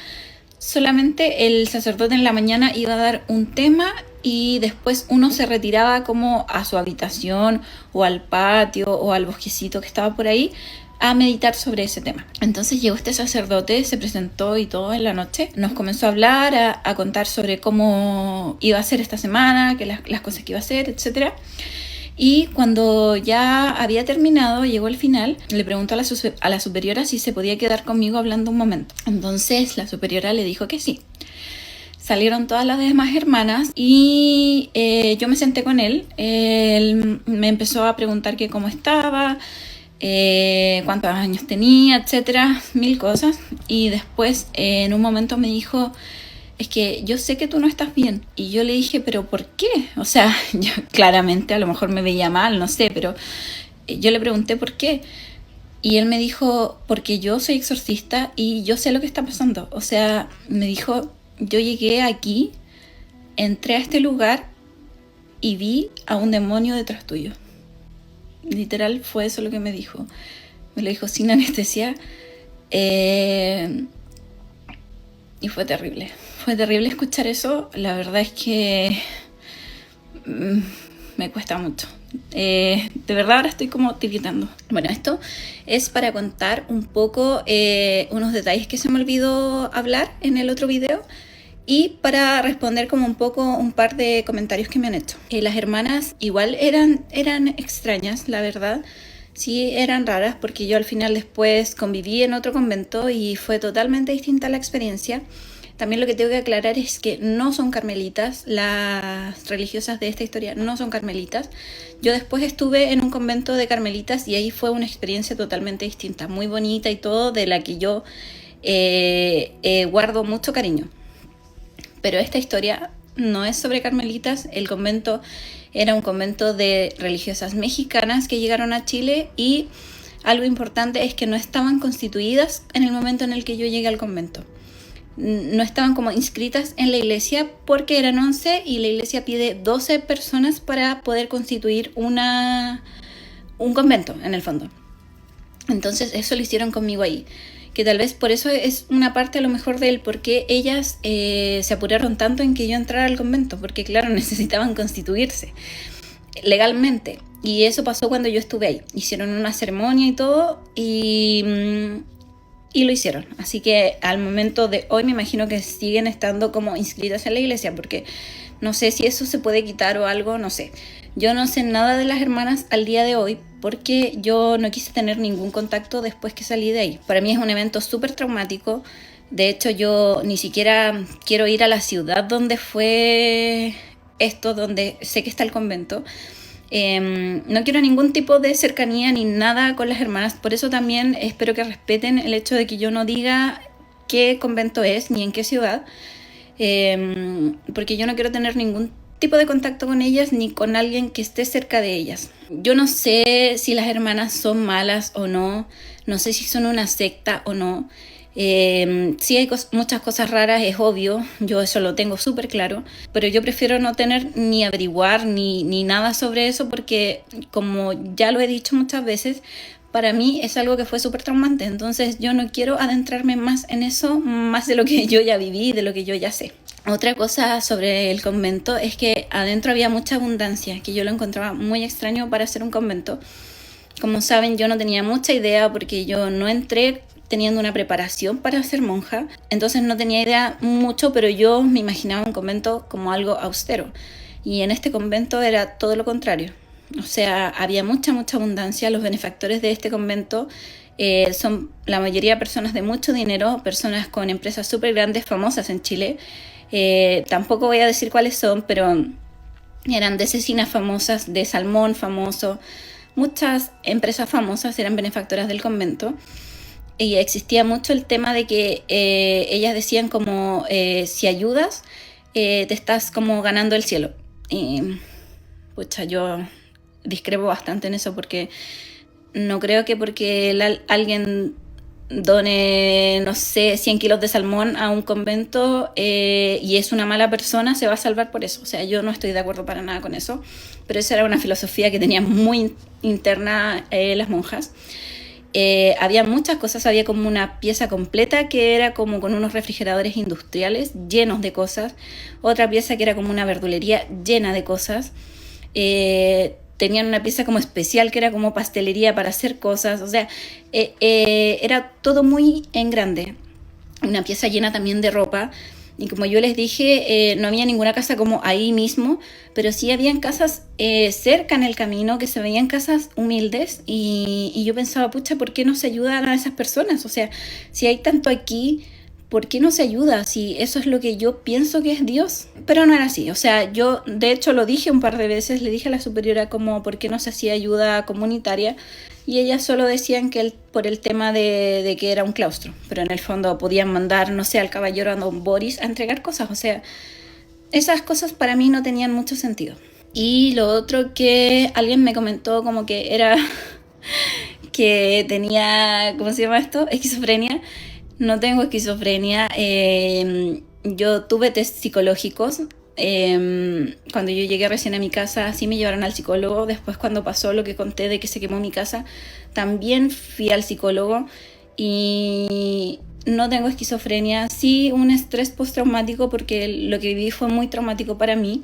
Solamente el sacerdote en la mañana iba a dar un tema y después uno se retiraba como a su habitación o al patio o al bosquecito que estaba por ahí a meditar sobre ese tema. Entonces llegó este sacerdote, se presentó y todo en la noche. Nos comenzó a hablar, a contar sobre cómo iba a ser esta semana, que las cosas que iba a hacer, etc. Y cuando ya había terminado, llegó el final, le preguntó a la superiora si se podía quedar conmigo hablando un momento. Entonces la superiora le dijo que sí. Salieron todas las demás hermanas y yo me senté con él. Él me empezó a preguntar que cómo estaba, cuántos años tenía, etcétera, mil cosas. Y después en un momento me dijo: es que yo sé que tú no estás bien. Y yo le dije: ¿pero por qué? O sea, yo claramente a lo mejor me veía mal, no sé, pero yo le pregunté por qué. Y él me dijo: porque yo soy exorcista y yo sé lo que está pasando. O sea, me dijo: yo llegué aquí, entré a este lugar y vi a un demonio detrás tuyo. Literal fue eso lo que me dijo. Me lo dijo sin anestesia. Y fue terrible. Fue terrible escuchar eso. La verdad es que me cuesta mucho. De verdad ahora estoy como tiritando. Bueno, esto es para contar un poco unos detalles que se me olvidó hablar en el otro video y para responder como un poco un par de comentarios que me han hecho. Las hermanas igual eran extrañas, la verdad. Sí, eran raras porque yo al final después conviví en otro convento y fue totalmente distinta la experiencia. También lo que tengo que aclarar es que no son carmelitas, las religiosas de esta historia no son carmelitas. Yo después estuve en un convento de carmelitas y ahí fue una experiencia totalmente distinta, muy bonita y todo, de la que yo guardo mucho cariño. Pero esta historia no es sobre carmelitas. El convento era un convento de religiosas mexicanas que llegaron a Chile y algo importante es que no estaban constituidas en el momento en el que yo llegué al convento. No estaban como inscritas en la iglesia porque eran 11 y la iglesia pide 12 personas para poder constituir un convento en el fondo. Entonces eso lo hicieron conmigo ahí, que tal vez por eso es una parte a lo mejor de él, porque ellas se apuraron tanto en que yo entrara al convento, porque claro, necesitaban constituirse legalmente. Y eso pasó cuando yo estuve ahí. Hicieron una ceremonia y todo y lo hicieron. Así que al momento de hoy me imagino que siguen estando como inscritas en la iglesia, porque no sé si eso se puede quitar o algo, no sé. Yo no sé nada de las hermanas al día de hoy porque yo no quise tener ningún contacto después que salí de ahí. Para mí es un evento súper traumático. De hecho, yo ni siquiera quiero ir a la ciudad donde fue esto, donde sé que está el convento. No quiero ningún tipo de cercanía ni nada con las hermanas. Por eso también espero que respeten el hecho de que yo no diga qué convento es ni en qué ciudad, porque yo no quiero tener ningún tipo de contacto con ellas ni con alguien que esté cerca de ellas. Yo no sé si las hermanas son malas o no, no sé si son una secta o no. Sí hay muchas cosas raras, es obvio, yo eso lo tengo súper claro, pero yo prefiero no tener ni averiguar ni nada sobre eso porque, como ya lo he dicho muchas veces, para mí es algo que fue súper traumante. Entonces yo no quiero adentrarme más en eso, más de lo que yo ya viví, de lo que yo ya sé. Otra cosa sobre el convento es que adentro había mucha abundancia, que yo lo encontraba muy extraño para ser un convento. Como saben, yo no tenía mucha idea porque yo no entré teniendo una preparación para ser monja, entonces no tenía idea mucho, pero yo me imaginaba un convento como algo austero, y en este convento era todo lo contrario. O sea, había mucha abundancia. Los benefactores de este convento son la mayoría personas de mucho dinero, personas con empresas súper grandes, famosas en Chile. Tampoco voy a decir cuáles son, pero eran de cecinas famosas, de salmón famoso. Muchas empresas famosas eran benefactoras del convento. Y existía mucho el tema de que ellas decían como si ayudas te estás como ganando el cielo. Y pucha, yo discrepo bastante en eso porque no creo que porque alguien done, no sé, 100 kilos de salmón a un convento y es una mala persona, se va a salvar por eso. O sea, yo no estoy de acuerdo para nada con eso, pero esa era una filosofía que tenían muy interna las monjas. Había muchas cosas, había como una pieza completa que era como con unos refrigeradores industriales llenos de cosas, otra pieza que era como una verdulería llena de cosas, tenían una pieza como especial que era como pastelería para hacer cosas, o sea, era todo muy en grande, una pieza llena también de ropa. Y como yo les dije, no había ninguna casa como ahí mismo, pero sí habían casas cerca en el camino, que se veían casas humildes, y yo pensaba, pucha, ¿por qué no se ayudan a esas personas? O sea, si hay tanto aquí, ¿por qué no se ayuda? Si eso es lo que yo pienso que es Dios. Pero no era así. O sea, yo de hecho lo dije un par de veces, le dije a la superiora como por qué no se hacía ayuda comunitaria, y ellas solo decían que por el tema de que era un claustro, pero en el fondo podían mandar, no sé, al caballero a don Boris a entregar cosas. O sea, esas cosas para mí no tenían mucho sentido. Y lo otro que alguien me comentó como que era que tenía, ¿cómo se llama esto? Esquizofrenia. No tengo esquizofrenia. Yo tuve test psicológicos. Cuando yo llegué recién a mi casa, sí me llevaron al psicólogo. Después, cuando pasó lo que conté de que se quemó mi casa, también fui al psicólogo y no tengo esquizofrenia. Sí, un estrés postraumático porque lo que viví fue muy traumático para mí.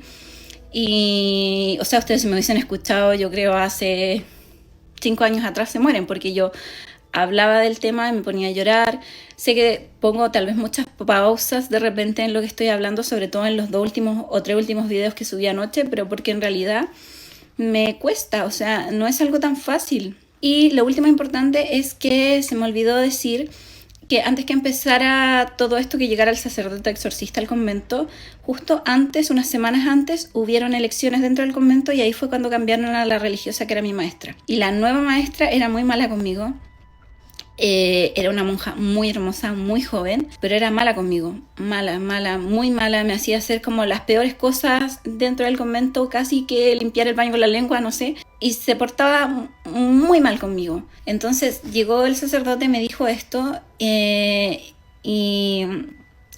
Y, o sea, ustedes si me hubiesen escuchado, yo creo hace 5 años atrás se mueren, porque yo hablaba del tema y me ponía a llorar. Sé que pongo tal vez muchas pausas de repente en lo que estoy hablando, sobre todo en los 2 últimos o 3 últimos videos que subí anoche, pero porque en realidad me cuesta, o sea, no es algo tan fácil. Y lo último importante es que se me olvidó decir que antes que empezara todo esto, que llegara el sacerdote exorcista al convento, justo antes, unas semanas antes, hubieron elecciones dentro del convento y ahí fue cuando cambiaron a la religiosa que era mi maestra. Y la nueva maestra era muy mala conmigo. Era una monja muy hermosa, muy joven, pero era mala conmigo, mala, muy mala, me hacía hacer como las peores cosas dentro del convento, casi que limpiar el baño con la lengua, no sé, y se portaba muy mal conmigo. Entonces llegó el sacerdote, me dijo esto, y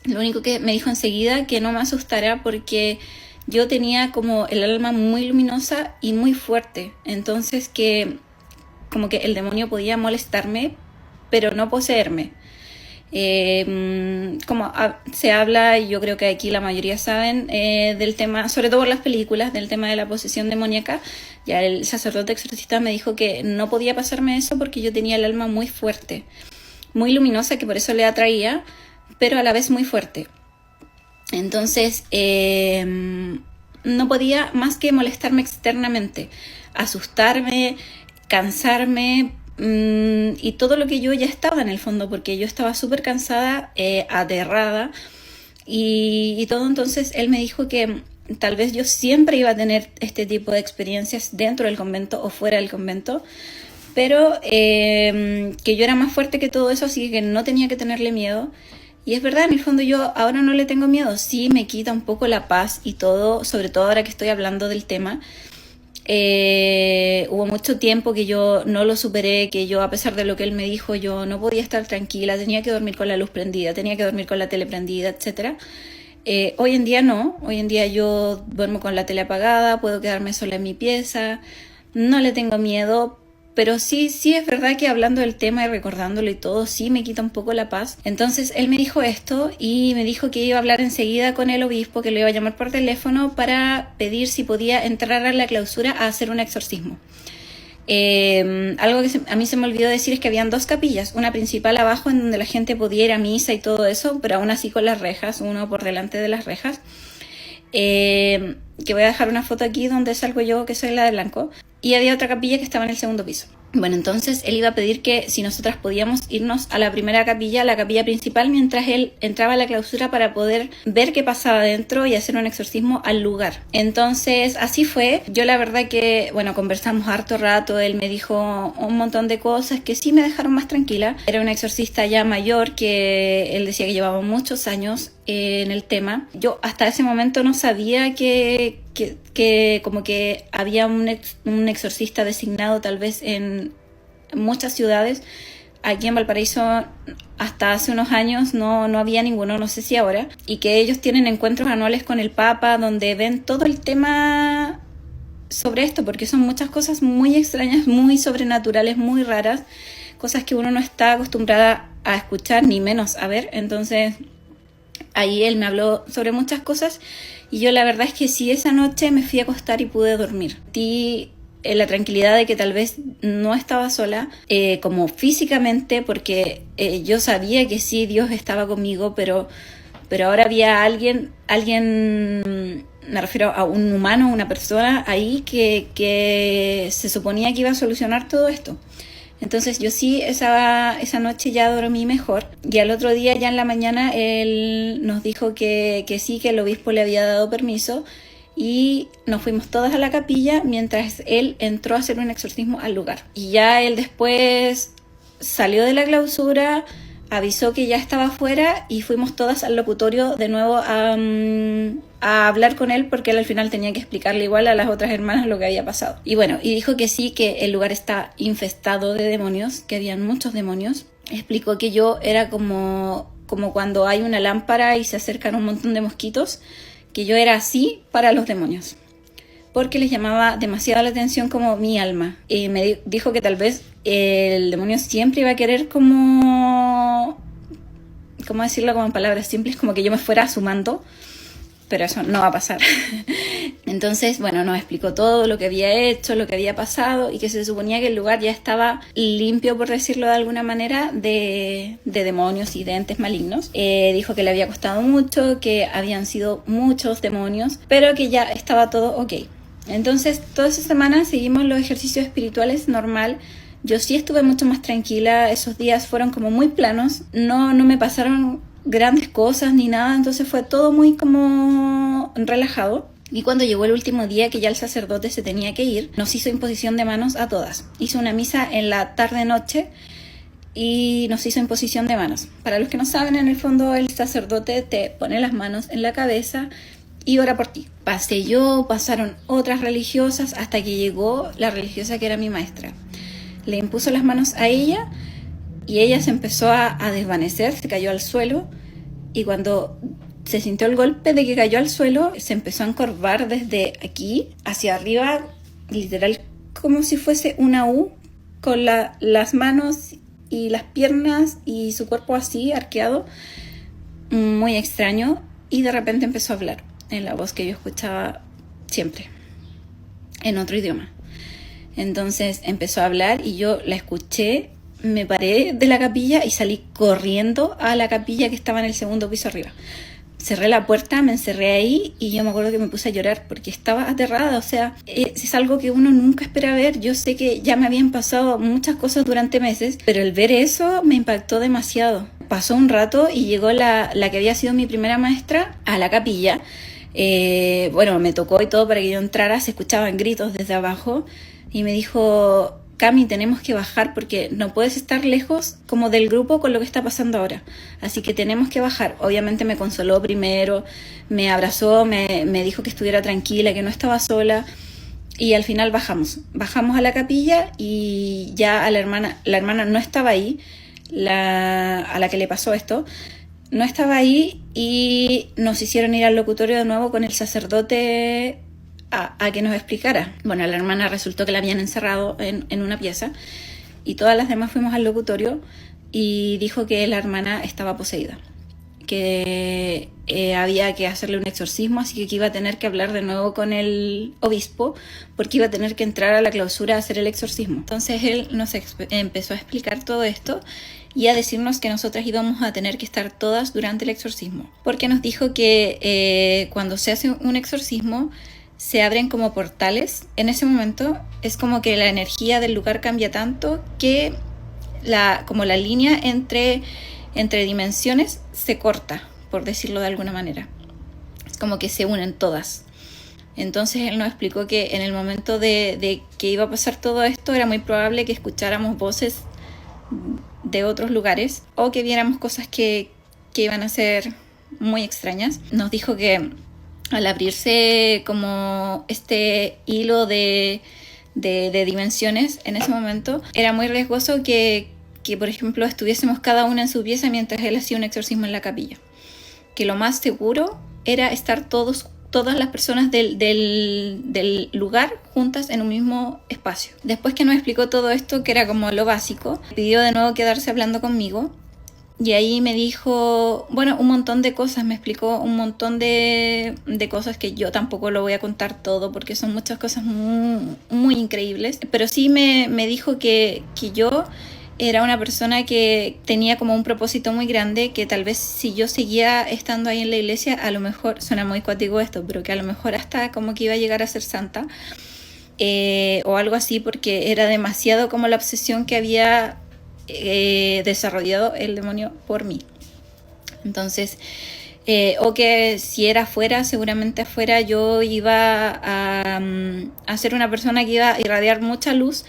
lo único que me dijo enseguida que no me asustara porque yo tenía como el alma muy luminosa y muy fuerte, entonces que como que el demonio podía molestarme pero no poseerme. Se habla, y yo creo que aquí la mayoría saben, del tema, sobre todo por las películas, del tema de la posesión demoníaca. Ya el sacerdote exorcista me dijo que no podía pasarme eso porque yo tenía el alma muy fuerte, muy luminosa, que por eso le atraía, pero a la vez muy fuerte. Entonces, no podía más que molestarme externamente, asustarme, cansarme, y todo lo que yo ya estaba en el fondo, porque yo estaba súper cansada, aterrada y todo. Entonces él me dijo que tal vez yo siempre iba a tener este tipo de experiencias dentro del convento o fuera del convento, pero que yo era más fuerte que todo eso, así que no tenía que tenerle miedo. Y es verdad, en el fondo yo ahora no le tengo miedo, sí me quita un poco la paz y todo, sobre todo ahora que estoy hablando del tema. Hubo mucho tiempo que yo no lo superé, que yo, a pesar de lo que él me dijo, yo no podía estar tranquila, tenía que dormir con la luz prendida, tenía que dormir con la tele prendida, etc. Hoy en día no, hoy en día yo duermo con la tele apagada, puedo quedarme sola en mi pieza, no le tengo miedo. Pero sí es verdad que hablando del tema y recordándolo y todo, sí me quita un poco la paz. Entonces él me dijo esto y me dijo que iba a hablar enseguida con el obispo, que lo iba a llamar por teléfono para pedir si podía entrar a la clausura a hacer un exorcismo. Algo que a mí se me olvidó decir es que habían 2 capillas, una principal abajo en donde la gente podía ir a misa y todo eso, pero aún así con las rejas, uno por delante de las rejas. Que voy a dejar una foto aquí donde salgo yo, que soy la de blanco. Y había otra capilla que estaba en el segundo piso. Bueno, entonces él iba a pedir que si nosotras podíamos irnos a la primera capilla, la capilla principal, mientras él entraba a la clausura para poder ver qué pasaba dentro y hacer un exorcismo al lugar. Entonces así fue. Yo la verdad que, bueno, conversamos harto rato, él me dijo un montón de cosas que sí me dejaron más tranquila. Era un exorcista ya mayor que él decía que llevaba muchos años en el tema. Yo hasta ese momento no sabía que como que había un exorcista designado tal vez en muchas ciudades. Aquí en Valparaíso hasta hace unos años no había ninguno, no sé si ahora, y que ellos tienen encuentros anuales con el Papa donde ven todo el tema sobre esto, porque son muchas cosas muy extrañas, muy sobrenaturales, muy raras, cosas que uno no está acostumbrada a escuchar ni menos a ver. Entonces ahí él me habló sobre muchas cosas y yo la verdad es que sí, esa noche me fui a acostar y pude dormir. Sentí la tranquilidad de que tal vez no estaba sola, como físicamente, porque yo sabía que sí, Dios estaba conmigo, pero ahora había alguien, me refiero a un humano, una persona ahí que se suponía que iba a solucionar todo esto. Entonces yo sí, esa noche ya dormí mejor, y al otro día ya en la mañana él nos dijo que sí, que el obispo le había dado permiso, y nos fuimos todas a la capilla mientras él entró a hacer un exorcismo al lugar. Y ya él después salió de la clausura, avisó que ya estaba afuera y fuimos todas al locutorio de nuevo a hablar con él, porque él al final tenía que explicarle igual a las otras hermanas lo que había pasado. Y bueno, y dijo que sí, que el lugar está infestado de demonios, que habían muchos demonios. Explicó que yo era como cuando hay una lámpara y se acercan un montón de mosquitos, que yo era así para los demonios, porque les llamaba demasiado la atención como mi alma. Y me dijo que tal vez el demonio siempre iba a querer ¿cómo decirlo como en palabras simples? Como que yo me fuera a su manto, pero eso no va a pasar. Entonces, bueno, nos explicó todo lo que había hecho, lo que había pasado, y que se suponía que el lugar ya estaba limpio, por decirlo de alguna manera, de demonios y de entes malignos. Dijo que le había costado mucho, que habían sido muchos demonios, pero que ya estaba todo ok. Entonces, toda esa semana seguimos los ejercicios espirituales normal. Yo sí estuve mucho más tranquila, esos días fueron como muy planos, no me pasaron grandes cosas ni nada, entonces fue todo muy como relajado. Y cuando llegó el último día que ya el sacerdote se tenía que ir, nos hizo imposición de manos a todas. Hizo una misa en la tarde-noche y nos hizo imposición de manos. Para los que no saben, en el fondo el sacerdote te pone las manos en la cabeza y ora por ti. Pasé yo, pasaron otras religiosas hasta que llegó la religiosa que era mi maestra. Le impuso las manos a ella y ella se empezó a desvanecer, se cayó al suelo y cuando se sintió el golpe de que cayó al suelo, se empezó a encorvar desde aquí hacia arriba, literal como si fuese una U, con las manos y las piernas y su cuerpo así, arqueado, muy extraño, y de repente empezó a hablar en la voz que yo escuchaba siempre, en otro idioma. Entonces empezó a hablar y yo la escuché, me paré de la capilla y salí corriendo a la capilla que estaba en el segundo piso arriba. Cerré la puerta, me encerré ahí y yo me acuerdo que me puse a llorar porque estaba aterrada, o sea, es algo que uno nunca espera ver. Yo sé que ya me habían pasado muchas cosas durante meses, pero el ver eso me impactó demasiado. Pasó un rato y llegó la que había sido mi primera maestra a la capilla. Bueno, me tocó y todo para que yo entrara, se escuchaban gritos desde abajo y me dijo: Cami, tenemos que bajar porque no puedes estar lejos como del grupo con lo que está pasando ahora. Así que tenemos que bajar. Obviamente me consoló primero, me abrazó, me dijo que estuviera tranquila, que no estaba sola. Y al final bajamos. Bajamos a la capilla y ya a la hermana no estaba ahí, a la que le pasó esto, no estaba ahí y nos hicieron ir al locutorio de nuevo con el sacerdote a que nos explicara. Bueno, a la hermana resultó que la habían encerrado en una pieza y todas las demás fuimos al locutorio y dijo que la hermana estaba poseída, que había que hacerle un exorcismo, así que iba a tener que hablar de nuevo con el obispo porque iba a tener que entrar a la clausura a hacer el exorcismo. Entonces él nos empezó a explicar todo esto y a decirnos que nosotras íbamos a tener que estar todas durante el exorcismo, porque nos dijo que cuando se hace un exorcismo se abren como portales. En ese momento es como que la energía del lugar cambia tanto que como la línea entre dimensiones se corta, por decirlo de alguna manera. Es como que se unen todas. Entonces él nos explicó que en el momento de que iba a pasar todo esto era muy probable que escucháramos voces de otros lugares o que viéramos cosas que iban a ser muy extrañas. Nos dijo que al abrirse como este hilo de dimensiones en ese momento, era muy riesgoso que por ejemplo estuviésemos cada una en su pieza mientras él hacía un exorcismo en la capilla. Que lo más seguro era estar todas las personas del lugar juntas en un mismo espacio. Después que nos explicó todo esto, que era como lo básico, pidió de nuevo quedarse hablando conmigo. Y ahí me dijo, bueno, un montón de cosas, me explicó un montón de cosas que yo tampoco lo voy a contar todo porque son muchas cosas muy, muy increíbles. Pero sí me dijo que yo era una persona que tenía como un propósito muy grande, que tal vez si yo seguía estando ahí en la iglesia, a lo mejor, suena muy cuático esto, pero que a lo mejor hasta como que iba a llegar a ser santa o algo así, porque era demasiado como la obsesión que había desarrollado el demonio por mí. Entonces o que si era afuera, seguramente afuera yo iba a ser una persona que iba a irradiar mucha luz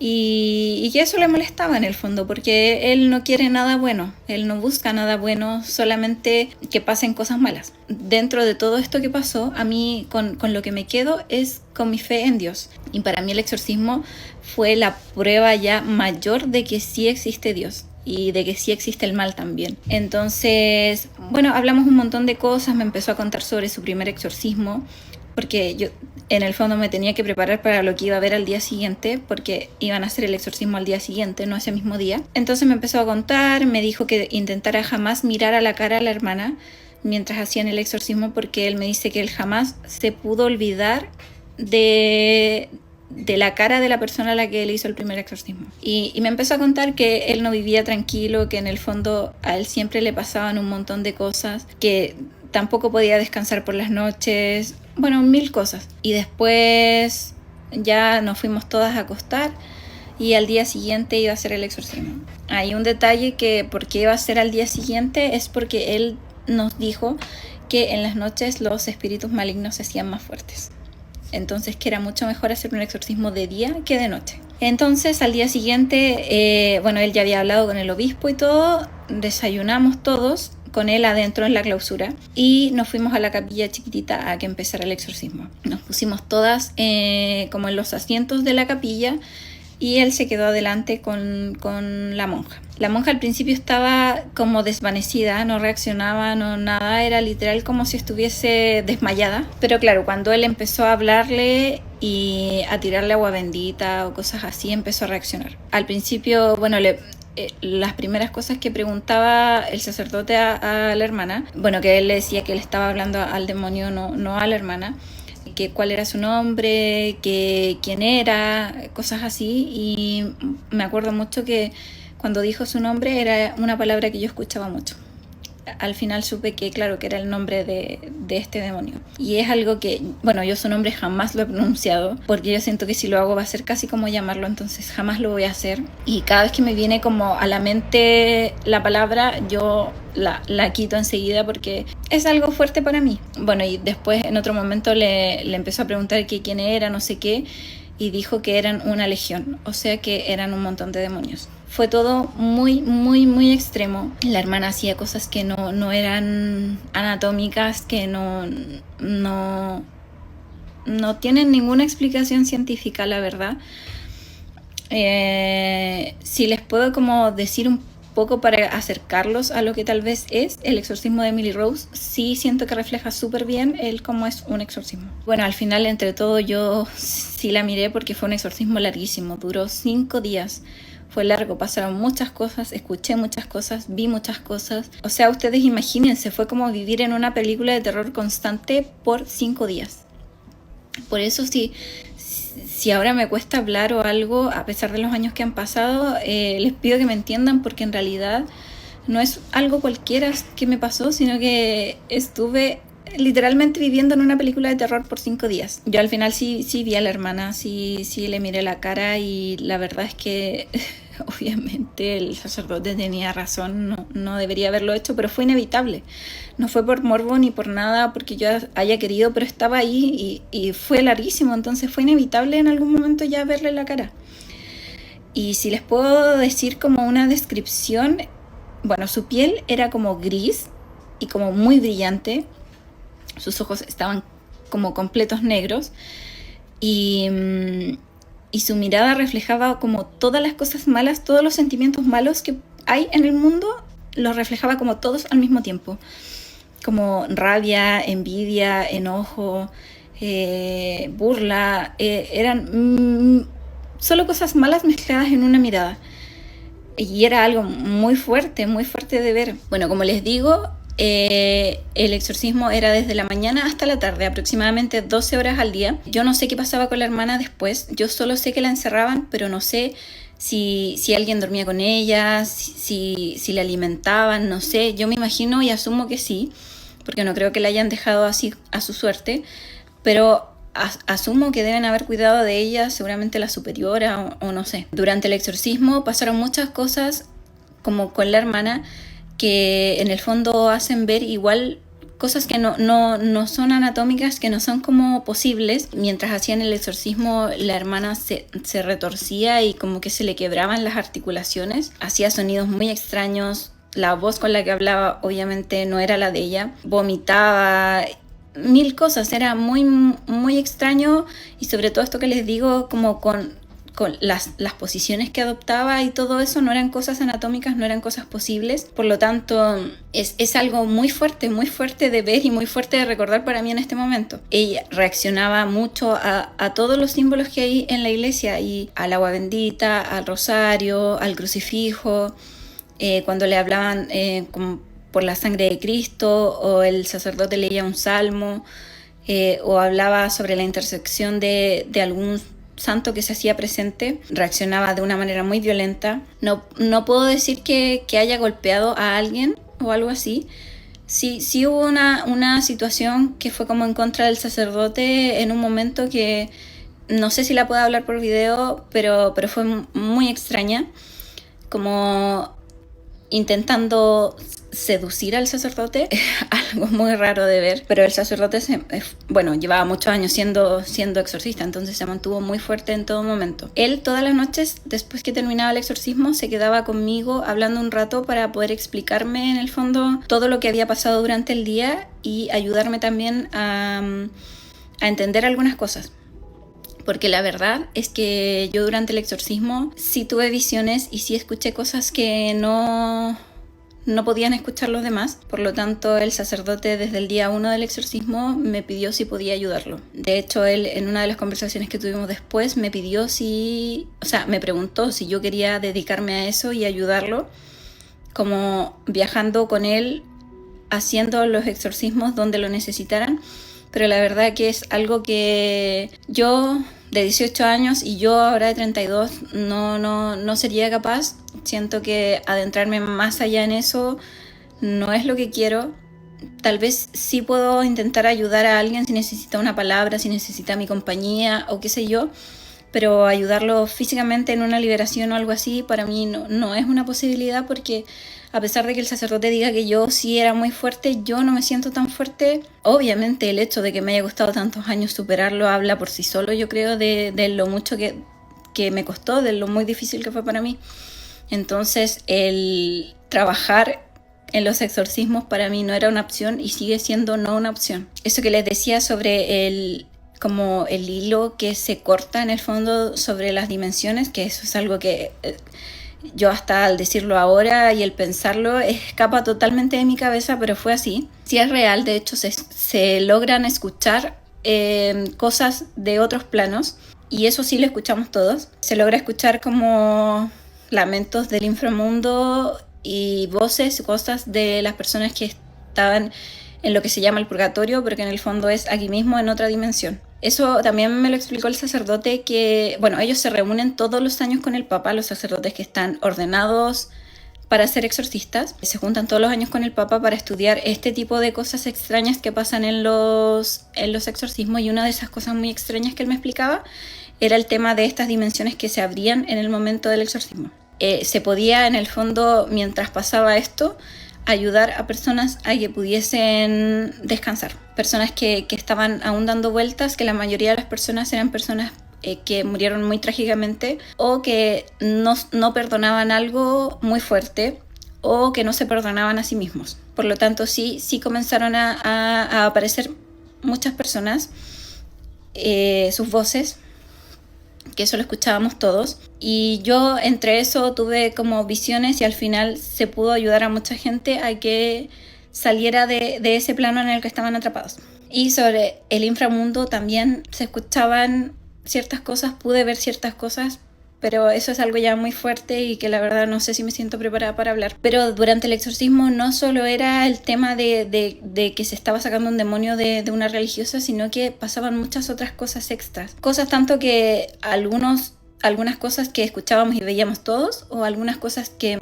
y que eso le molestaba en el fondo, porque él no quiere nada bueno, él no busca nada bueno, solamente que pasen cosas malas. Dentro de todo esto que pasó, a mí con lo que me quedo es con mi fe en Dios, y para mí el exorcismo fue la prueba ya mayor de que sí existe Dios y de que sí existe el mal también. Entonces, bueno, hablamos un montón de cosas, me empezó a contar sobre su primer exorcismo, porque yo en el fondo me tenía que preparar para lo que iba a ver al día siguiente, porque iban a hacer el exorcismo al día siguiente, no ese mismo día. Entonces me empezó a contar, me dijo que intentara jamás mirar a la cara a la hermana mientras hacían el exorcismo, porque él me dice que él jamás se pudo olvidar de la cara de la persona a la que él hizo el primer exorcismo. Y me empezó a contar que él no vivía tranquilo, que en el fondo a él siempre le pasaban un montón de cosas, que tampoco podía descansar por las noches, bueno, 1000 cosas. Y después ya nos fuimos todas a acostar y al día siguiente iba a hacer el exorcismo. Hay un detalle que por qué iba a ser al día siguiente es porque él nos dijo que en las noches los espíritus malignos se hacían más fuertes. Entonces que era mucho mejor hacer un exorcismo de día que de noche. Entonces al día siguiente, él ya había hablado con el obispo y todo, desayunamos todos con él adentro en la clausura y nos fuimos a la capilla chiquitita a que empezara el exorcismo. Nos pusimos todas como en los asientos de la capilla y él se quedó adelante con la monja. La monja al principio estaba como desvanecida, no reaccionaba, no nada, era literal como si estuviese desmayada. Pero claro, cuando él empezó a hablarle y a tirarle agua bendita o cosas así, empezó a reaccionar. Al principio, las primeras cosas que preguntaba el sacerdote a la hermana, que él le decía que él estaba hablando al demonio, no a la hermana, que cuál era su nombre, que quién era, cosas así. Y me acuerdo mucho que cuando dijo su nombre era una palabra que yo escuchaba mucho. Al final supe que, claro, que era el nombre de este demonio. Y es algo que, yo su nombre jamás lo he pronunciado, porque yo siento que si lo hago va a ser casi como llamarlo, entonces jamás lo voy a hacer. Y cada vez que me viene como a la mente la palabra, yo la quito enseguida porque es algo fuerte para mí. Y después en otro momento le empezó a preguntar que quién era, no sé qué, y dijo que eran una legión, o sea que eran un montón de demonios. Fue todo muy, muy, muy extremo. La hermana hacía cosas que no eran anatómicas, que no tienen ninguna explicación científica, la verdad. Si les puedo como decir un poco para acercarlos a lo que tal vez es el exorcismo de Emily Rose, sí siento que refleja súper bien el cómo es un exorcismo. Al final entre todo yo sí la miré porque fue un exorcismo larguísimo, duró 5 días. Fue largo, pasaron muchas cosas, escuché muchas cosas, vi muchas cosas. O sea, ustedes imagínense, fue como vivir en una película de terror constante por 5 días. Por eso si ahora me cuesta hablar o algo, a pesar de los años que han pasado, les pido que me entiendan porque en realidad no es algo cualquiera que me pasó, sino que estuve literalmente viviendo en una película de terror por 5 días. Yo al final sí vi a la hermana, sí le miré la cara y la verdad es que obviamente el sacerdote tenía razón, no debería haberlo hecho, pero fue inevitable. No fue por morbo ni por nada, porque yo haya querido, pero estaba ahí y fue larguísimo, entonces fue inevitable en algún momento ya verle la cara. Y si les puedo decir como una descripción, su piel era como gris y como muy brillante, sus ojos estaban como completos negros y su mirada reflejaba como todas las cosas malas, todos los sentimientos malos que hay en el mundo, los reflejaba como todos al mismo tiempo. Como rabia, envidia, enojo, burla, eran solo cosas malas mezcladas en una mirada. Y era algo muy fuerte de ver. Como les digo, el exorcismo era desde la mañana hasta la tarde, aproximadamente 12 horas al día. Yo no sé qué pasaba con la hermana después, yo solo sé que la encerraban, pero no sé si alguien dormía con ella, si la alimentaban, no sé. Yo me imagino y asumo que sí, porque no creo que la hayan dejado así a su suerte, pero asumo que deben haber cuidado de ella, seguramente la superiora o no sé. Durante el exorcismo pasaron muchas cosas como con la hermana que en el fondo hacen ver igual cosas que no son anatómicas, que no son como posibles. Mientras hacían el exorcismo, la hermana se retorcía y como que se le quebraban las articulaciones, hacía sonidos muy extraños, la voz con la que hablaba obviamente no era la de ella, vomitaba, mil cosas, era muy, muy extraño. Y sobre todo esto que les digo, como con las posiciones que adoptaba y todo eso, no eran cosas anatómicas, no eran cosas posibles. Por lo tanto, es algo muy fuerte de ver y muy fuerte de recordar para mí en este momento. Ella reaccionaba mucho a todos los símbolos que hay en la iglesia, y al agua bendita, al rosario, al crucifijo, cuando le hablaban como por la sangre de Cristo, o el sacerdote leía un salmo, o hablaba sobre la intersección de algún santo que se hacía presente, reaccionaba de una manera muy violenta. No puedo decir que haya golpeado a alguien o algo así. Sí hubo una situación que fue como en contra del sacerdote en un momento que no sé si la puedo hablar por video, pero fue muy extraña, como intentando seducir al sacerdote, algo muy raro de ver, pero el sacerdote llevaba muchos años siendo exorcista, entonces se mantuvo muy fuerte en todo momento. Él todas las noches, después que terminaba el exorcismo, se quedaba conmigo hablando un rato para poder explicarme en el fondo todo lo que había pasado durante el día y ayudarme también a entender algunas cosas. Porque la verdad es que yo durante el exorcismo sí tuve visiones y sí escuché cosas que no podían escuchar los demás. Por lo tanto, el sacerdote desde el día 1 del exorcismo me pidió si podía ayudarlo. De hecho, él en una de las conversaciones que tuvimos después me me preguntó si yo quería dedicarme a eso y ayudarlo, como viajando con él, haciendo los exorcismos donde lo necesitaran. Pero la verdad que es algo que yo de 18 años y yo ahora de 32 no sería capaz. Siento que adentrarme más allá en eso no es lo que quiero. Tal vez sí puedo intentar ayudar a alguien si necesita una palabra, si necesita mi compañía o qué sé yo, pero ayudarlo físicamente en una liberación o algo así para mí no es una posibilidad, porque a pesar de que el sacerdote diga que yo sí era muy fuerte, yo no me siento tan fuerte. Obviamente el hecho de que me haya costado tantos años superarlo habla por sí solo, yo creo, de lo mucho que me costó, de lo muy difícil que fue para mí. Entonces el trabajar en los exorcismos para mí no era una opción y sigue siendo no una opción. Eso que les decía sobre como el hilo que se corta en el fondo sobre las dimensiones, que eso es algo que yo hasta al decirlo ahora y el pensarlo escapa totalmente de mi cabeza, pero fue así. Sí es real, de hecho se logran escuchar cosas de otros planos, y eso sí lo escuchamos todos. Se logra escuchar como lamentos del inframundo y voces, cosas de las personas que estaban en lo que se llama el purgatorio, pero que en el fondo es aquí mismo en otra dimensión. Eso también me lo explicó el sacerdote, que ellos se reúnen todos los años con el Papa, los sacerdotes que están ordenados para ser exorcistas. Se juntan todos los años con el Papa para estudiar este tipo de cosas extrañas que pasan en los exorcismos, y una de esas cosas muy extrañas que él me explicaba era el tema de estas dimensiones que se abrían en el momento del exorcismo. Se podía, en el fondo, mientras pasaba esto, ayudar a personas a que pudiesen descansar. Personas que estaban aún dando vueltas, que la mayoría de las personas eran personas que murieron muy trágicamente, o que no perdonaban algo muy fuerte, o que no se perdonaban a sí mismos. Por lo tanto, sí comenzaron a aparecer muchas personas, sus voces, que eso lo escuchábamos todos, y yo entre eso tuve como visiones, y al final se pudo ayudar a mucha gente a que saliera de ese plano en el que estaban atrapados. Y sobre el inframundo también se escuchaban ciertas cosas, pude ver ciertas cosas, pero eso es algo ya muy fuerte y que la verdad no sé si me siento preparada para hablar. Pero durante el exorcismo no solo era el tema de que se estaba sacando un demonio de una religiosa, sino que pasaban muchas otras cosas extras. Cosas tanto que algunas cosas que escuchábamos y veíamos todos, o algunas cosas que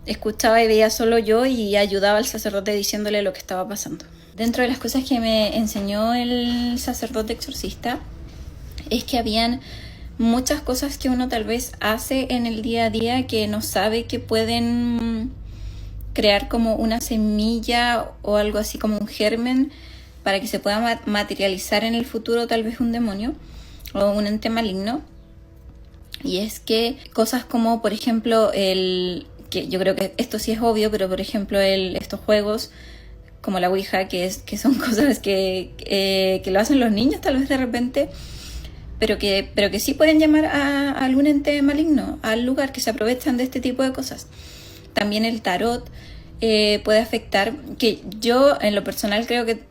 escuchaba y veía solo yo, y ayudaba al sacerdote diciéndole lo que estaba pasando. Dentro de las cosas que me enseñó el sacerdote exorcista es que habían muchas cosas que uno tal vez hace en el día a día que no sabe que pueden crear como una semilla o algo así, como un germen, para que se pueda materializar en el futuro tal vez un demonio o un ente maligno. Y es que cosas como, por ejemplo, que yo creo que esto sí es obvio, pero por ejemplo estos juegos como la Ouija, que son cosas que lo hacen los niños tal vez de repente, pero que sí pueden llamar a algún ente maligno al lugar, que se aprovechan de este tipo de cosas. También el tarot puede afectar, que yo en lo personal creo que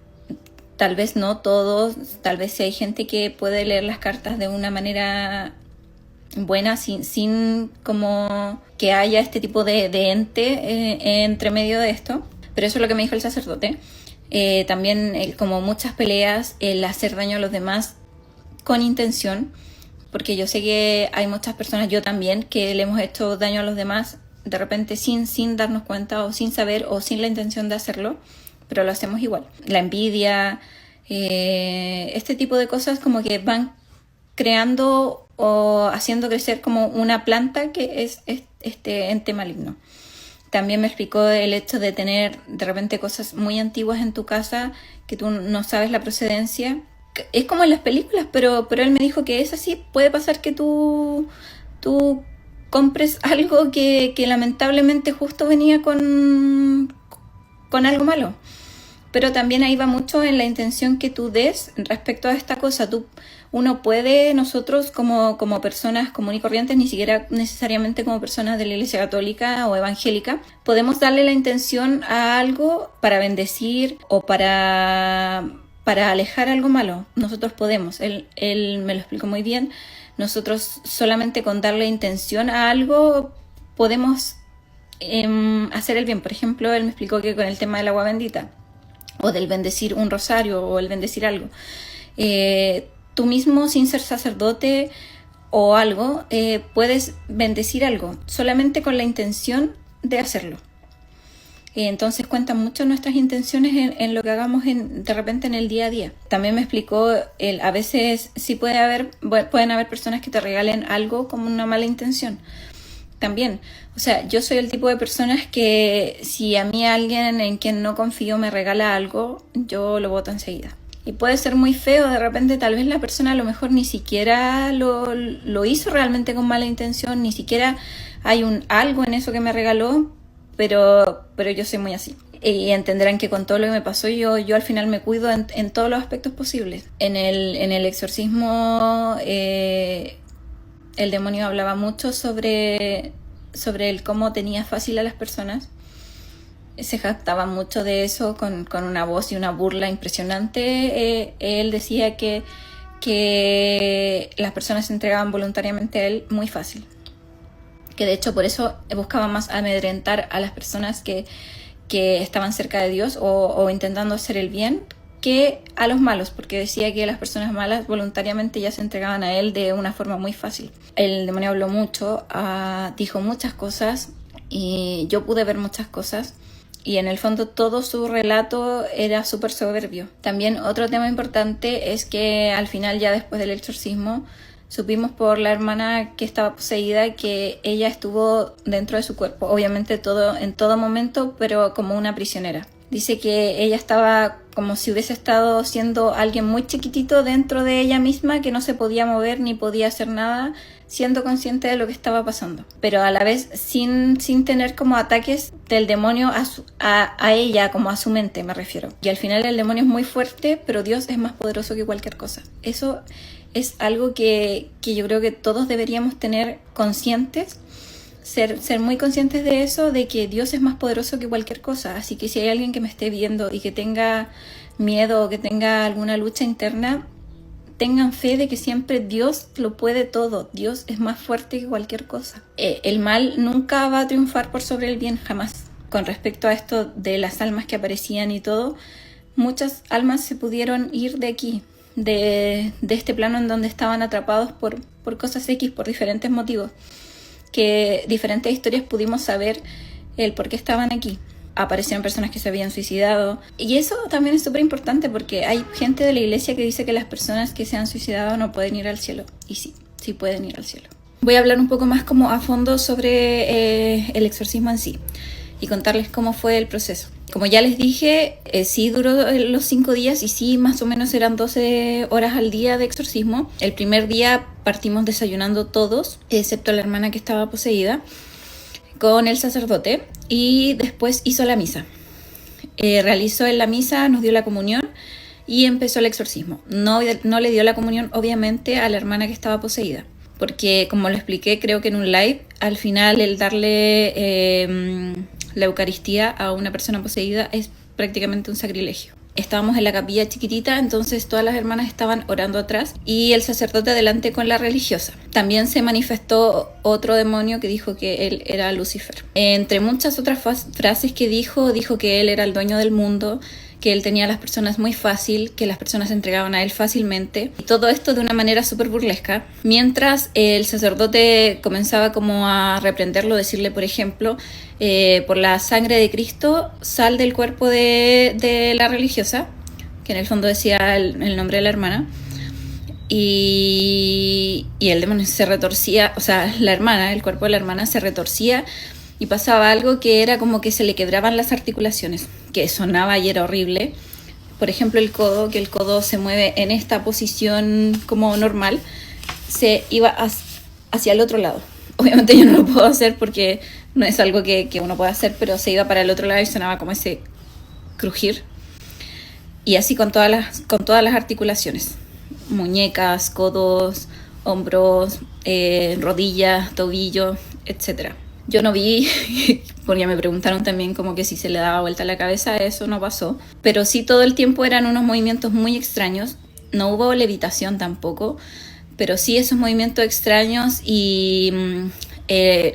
tal vez no todos, tal vez sí hay gente que puede leer las cartas de una manera buena, sin como que haya este tipo de ente entre medio de esto, pero eso es lo que me dijo el sacerdote. También como muchas peleas, el hacer daño a los demás con intención, porque yo sé que hay muchas personas, yo también, que le hemos hecho daño a los demás de repente sin darnos cuenta, o sin saber, o sin la intención de hacerlo, pero lo hacemos igual. La envidia, este tipo de cosas como que van creando o haciendo crecer como una planta que es este ente maligno. También me explicó el hecho de tener de repente cosas muy antiguas en tu casa que tú no sabes la procedencia. Es como en las películas, pero él me dijo que es así. Puede pasar que tú compres algo que lamentablemente justo venía con algo malo. Pero también ahí va mucho en la intención que tú des respecto a esta cosa. Uno puede, nosotros como personas comunes y corrientes, ni siquiera necesariamente como personas de la Iglesia Católica o evangélica, podemos darle la intención a algo para bendecir o para alejar algo malo. Nosotros podemos. Él me lo explicó muy bien. Nosotros solamente con darle intención a algo podemos hacer el bien. Por ejemplo, él me explicó que con el tema del agua bendita o del bendecir un rosario o el bendecir algo, tú mismo sin ser sacerdote o algo puedes bendecir algo solamente con la intención de hacerlo. Entonces cuentan mucho nuestras intenciones en lo que hagamos de repente en el día a día. También me explicó, a veces sí pueden haber personas que te regalen algo como una mala intención. También, o sea, yo soy el tipo de personas que si a mí alguien en quien no confío me regala algo, yo lo boto enseguida. Y puede ser muy feo, de repente tal vez la persona a lo mejor ni siquiera lo hizo realmente con mala intención, ni siquiera hay algo en eso que me regaló, pero yo soy muy así. Y entenderán que con todo lo que me pasó yo al final me cuido en todos los aspectos posibles. En el exorcismo el demonio hablaba mucho sobre el cómo tenía fácil a las personas. Se jactaba mucho de eso con una voz y una burla impresionante. Él decía que las personas se entregaban voluntariamente a él muy fácil. Que de hecho por eso buscaba más amedrentar a las personas que estaban cerca de Dios o intentando hacer el bien que a los malos, porque decía que las personas malas voluntariamente ya se entregaban a él de una forma muy fácil. El demonio habló mucho, dijo muchas cosas y yo pude ver muchas cosas y en el fondo todo su relato era súper soberbio. También otro tema importante es que al final, ya después del exorcismo, supimos por la hermana que estaba poseída que ella estuvo dentro de su cuerpo, obviamente en todo momento, pero como una prisionera. Dice que ella estaba como si hubiese estado siendo alguien muy chiquitito dentro de ella misma, que no se podía mover ni podía hacer nada, siendo consciente de lo que estaba pasando, pero a la vez sin tener como ataques del demonio a ella, como a su mente me refiero. Y al final el demonio es muy fuerte, pero Dios es más poderoso que cualquier cosa. Eso es algo que yo creo que todos deberíamos tener conscientes, ser muy conscientes de eso, de que Dios es más poderoso que cualquier cosa. Así que si hay alguien que me esté viendo y que tenga miedo o que tenga alguna lucha interna, tengan fe de que siempre Dios lo puede todo. Dios es más fuerte que cualquier cosa. El mal nunca va a triunfar por sobre el bien, jamás. Con respecto a esto de las almas que aparecían y todo, muchas almas se pudieron ir de aquí, de este plano en donde estaban atrapados por cosas X, por diferentes motivos, que diferentes historias pudimos saber el por qué estaban aquí. Aparecieron personas que se habían suicidado, y eso también es súper importante porque hay gente de la iglesia que dice que las personas que se han suicidado no pueden ir al cielo, y sí pueden ir al cielo. Voy a hablar un poco más como a fondo sobre el exorcismo en sí y contarles cómo fue el proceso. Como ya les dije, sí duró los 5 días y sí más o menos eran 12 horas al día de exorcismo. El primer día partimos desayunando todos, excepto la hermana que estaba poseída, con el sacerdote, y después hizo la misa. Realizó en la misa, nos dio la comunión y empezó el exorcismo. No le dio la comunión obviamente a la hermana que estaba poseída, porque como lo expliqué creo que en un live, al final el darle la Eucaristía a una persona poseída es prácticamente un sacrilegio. Estábamos en la capilla chiquitita, entonces todas las hermanas estaban orando atrás y el sacerdote adelante con la religiosa. También se manifestó otro demonio que dijo que él era Lucifer. Entre muchas otras frases que dijo que él era el dueño del mundo, que él tenía a las personas muy fácil, que las personas se entregaban a él fácilmente. Y todo esto de una manera súper burlesca. Mientras el sacerdote comenzaba como a reprenderlo, decirle, por ejemplo, por la sangre de Cristo, sal del cuerpo de la religiosa, que en el fondo decía el nombre de la hermana. y el demonio se retorcía, o sea, la hermana, el cuerpo de la hermana se retorcía y pasaba algo que era como que se le quebraban las articulaciones, que sonaba y era horrible. Por ejemplo, el codo, que el codo se mueve en esta posición como normal, se iba hacia el otro lado. Obviamente yo no lo puedo hacer porque no es algo que uno pueda hacer, pero se iba para el otro lado y sonaba como ese crujir. Y así con todas las articulaciones. Muñecas, codos, hombros, rodillas, tobillo, etc. Yo no vi, porque me preguntaron también como que si se le daba vuelta la cabeza, eso no pasó. Pero sí todo el tiempo eran unos movimientos muy extraños. No hubo levitación tampoco, pero sí esos movimientos extraños y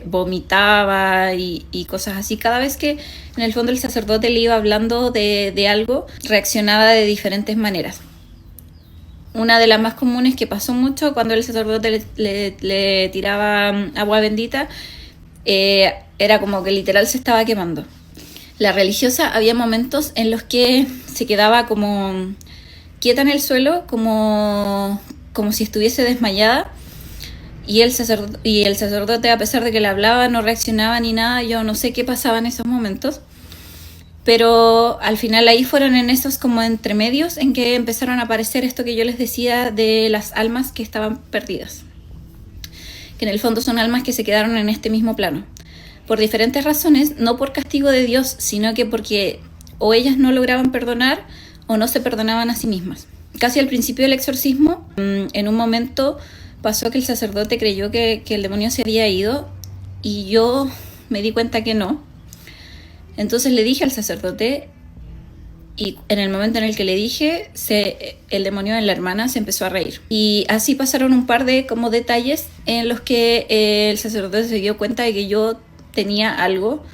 vomitaba y cosas así. Cada vez que en el fondo el sacerdote le iba hablando de algo, reaccionaba de diferentes maneras. Una de las más comunes que pasó mucho cuando el sacerdote le tiraba agua bendita, era como que literal se estaba quemando. La religiosa había momentos en los que se quedaba como quieta en el suelo, como si estuviese desmayada, y el sacerdote, a pesar de que le hablaba, no reaccionaba ni nada. Yo no sé qué pasaba en esos momentos, pero al final ahí fueron en esos como entremedios en que empezaron a aparecer esto que yo les decía de las almas que estaban perdidas, que en el fondo son almas que se quedaron en este mismo plano por diferentes razones, no por castigo de Dios, sino que porque o ellas no lograban perdonar o no se perdonaban a sí mismas. Casi al principio del exorcismo, en un momento pasó que el sacerdote creyó que el demonio se había ido, y yo me di cuenta que no. Entonces le dije al sacerdote, y en el momento en el que le dije, el demonio en la hermana se empezó a reír. Y así pasaron un par de como detalles en los que el sacerdote se dio cuenta de que yo tenía algo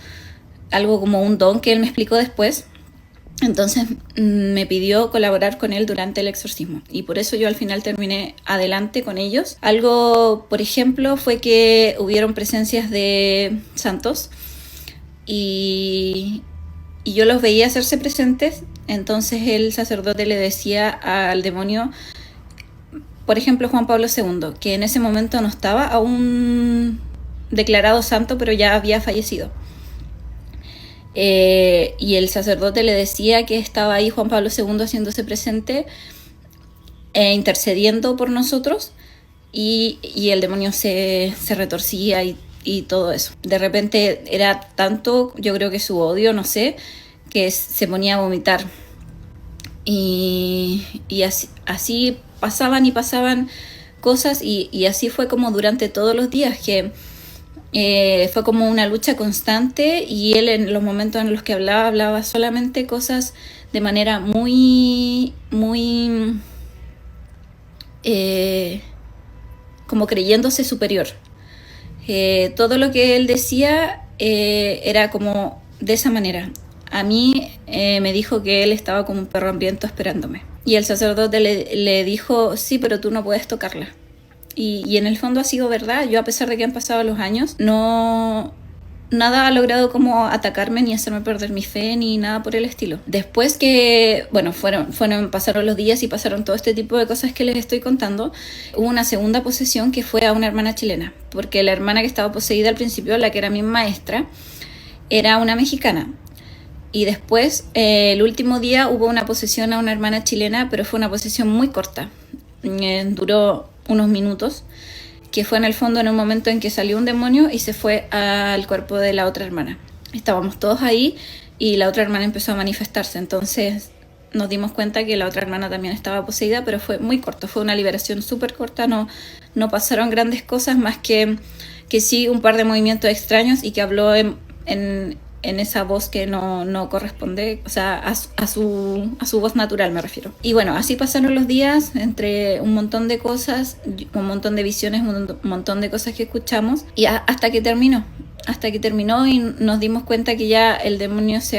como un don que él me explicó después. Entonces me pidió colaborar con él durante el exorcismo, y por eso yo al final terminé adelante con ellos. Algo, por ejemplo, fue que hubieron presencias de santos y yo los veía hacerse presentes. Entonces el sacerdote le decía al demonio, por ejemplo Juan Pablo II, que en ese momento no estaba aún declarado santo, pero ya había fallecido. Y el sacerdote le decía que estaba ahí Juan Pablo II haciéndose presente, intercediendo por nosotros, y el demonio se retorcía y todo eso. De repente era tanto, yo creo que su odio, no sé, que se ponía a vomitar. Y así pasaban cosas, y así fue como durante todos los días, que fue como una lucha constante, y él en los momentos en los que hablaba solamente cosas de manera muy como creyéndose superior. Todo lo que él decía era como de esa manera. A mí me dijo que él estaba como un perro hambriento esperándome, y el sacerdote le dijo, sí, pero tú no puedes tocarla. Y en el fondo ha sido verdad. Yo, a pesar de que han pasado los años, nada ha logrado como atacarme ni hacerme perder mi fe ni nada por el estilo. Después que, bueno, pasaron los días y pasaron todo este tipo de cosas que les estoy contando, hubo una segunda posesión que fue a una hermana chilena, porque la hermana que estaba poseída al principio, la que era mi maestra, era una mexicana. Y después, el último día, hubo una posesión a una hermana chilena, pero fue una posesión muy corta. Duró unos minutos, que fue en el fondo en un momento en que salió un demonio y se fue al cuerpo de la otra hermana. Estábamos todos ahí y la otra hermana empezó a manifestarse. Entonces nos dimos cuenta que la otra hermana también estaba poseída, pero fue muy corto, fue una liberación súper corta. No pasaron grandes cosas, más que sí un par de movimientos extraños, y que habló en esa voz que no corresponde, o sea, a su voz natural, me refiero. Y bueno, así pasaron los días, entre un montón de cosas, un montón de visiones, un montón de cosas que escuchamos, y hasta que terminó y nos dimos cuenta que ya el demonio se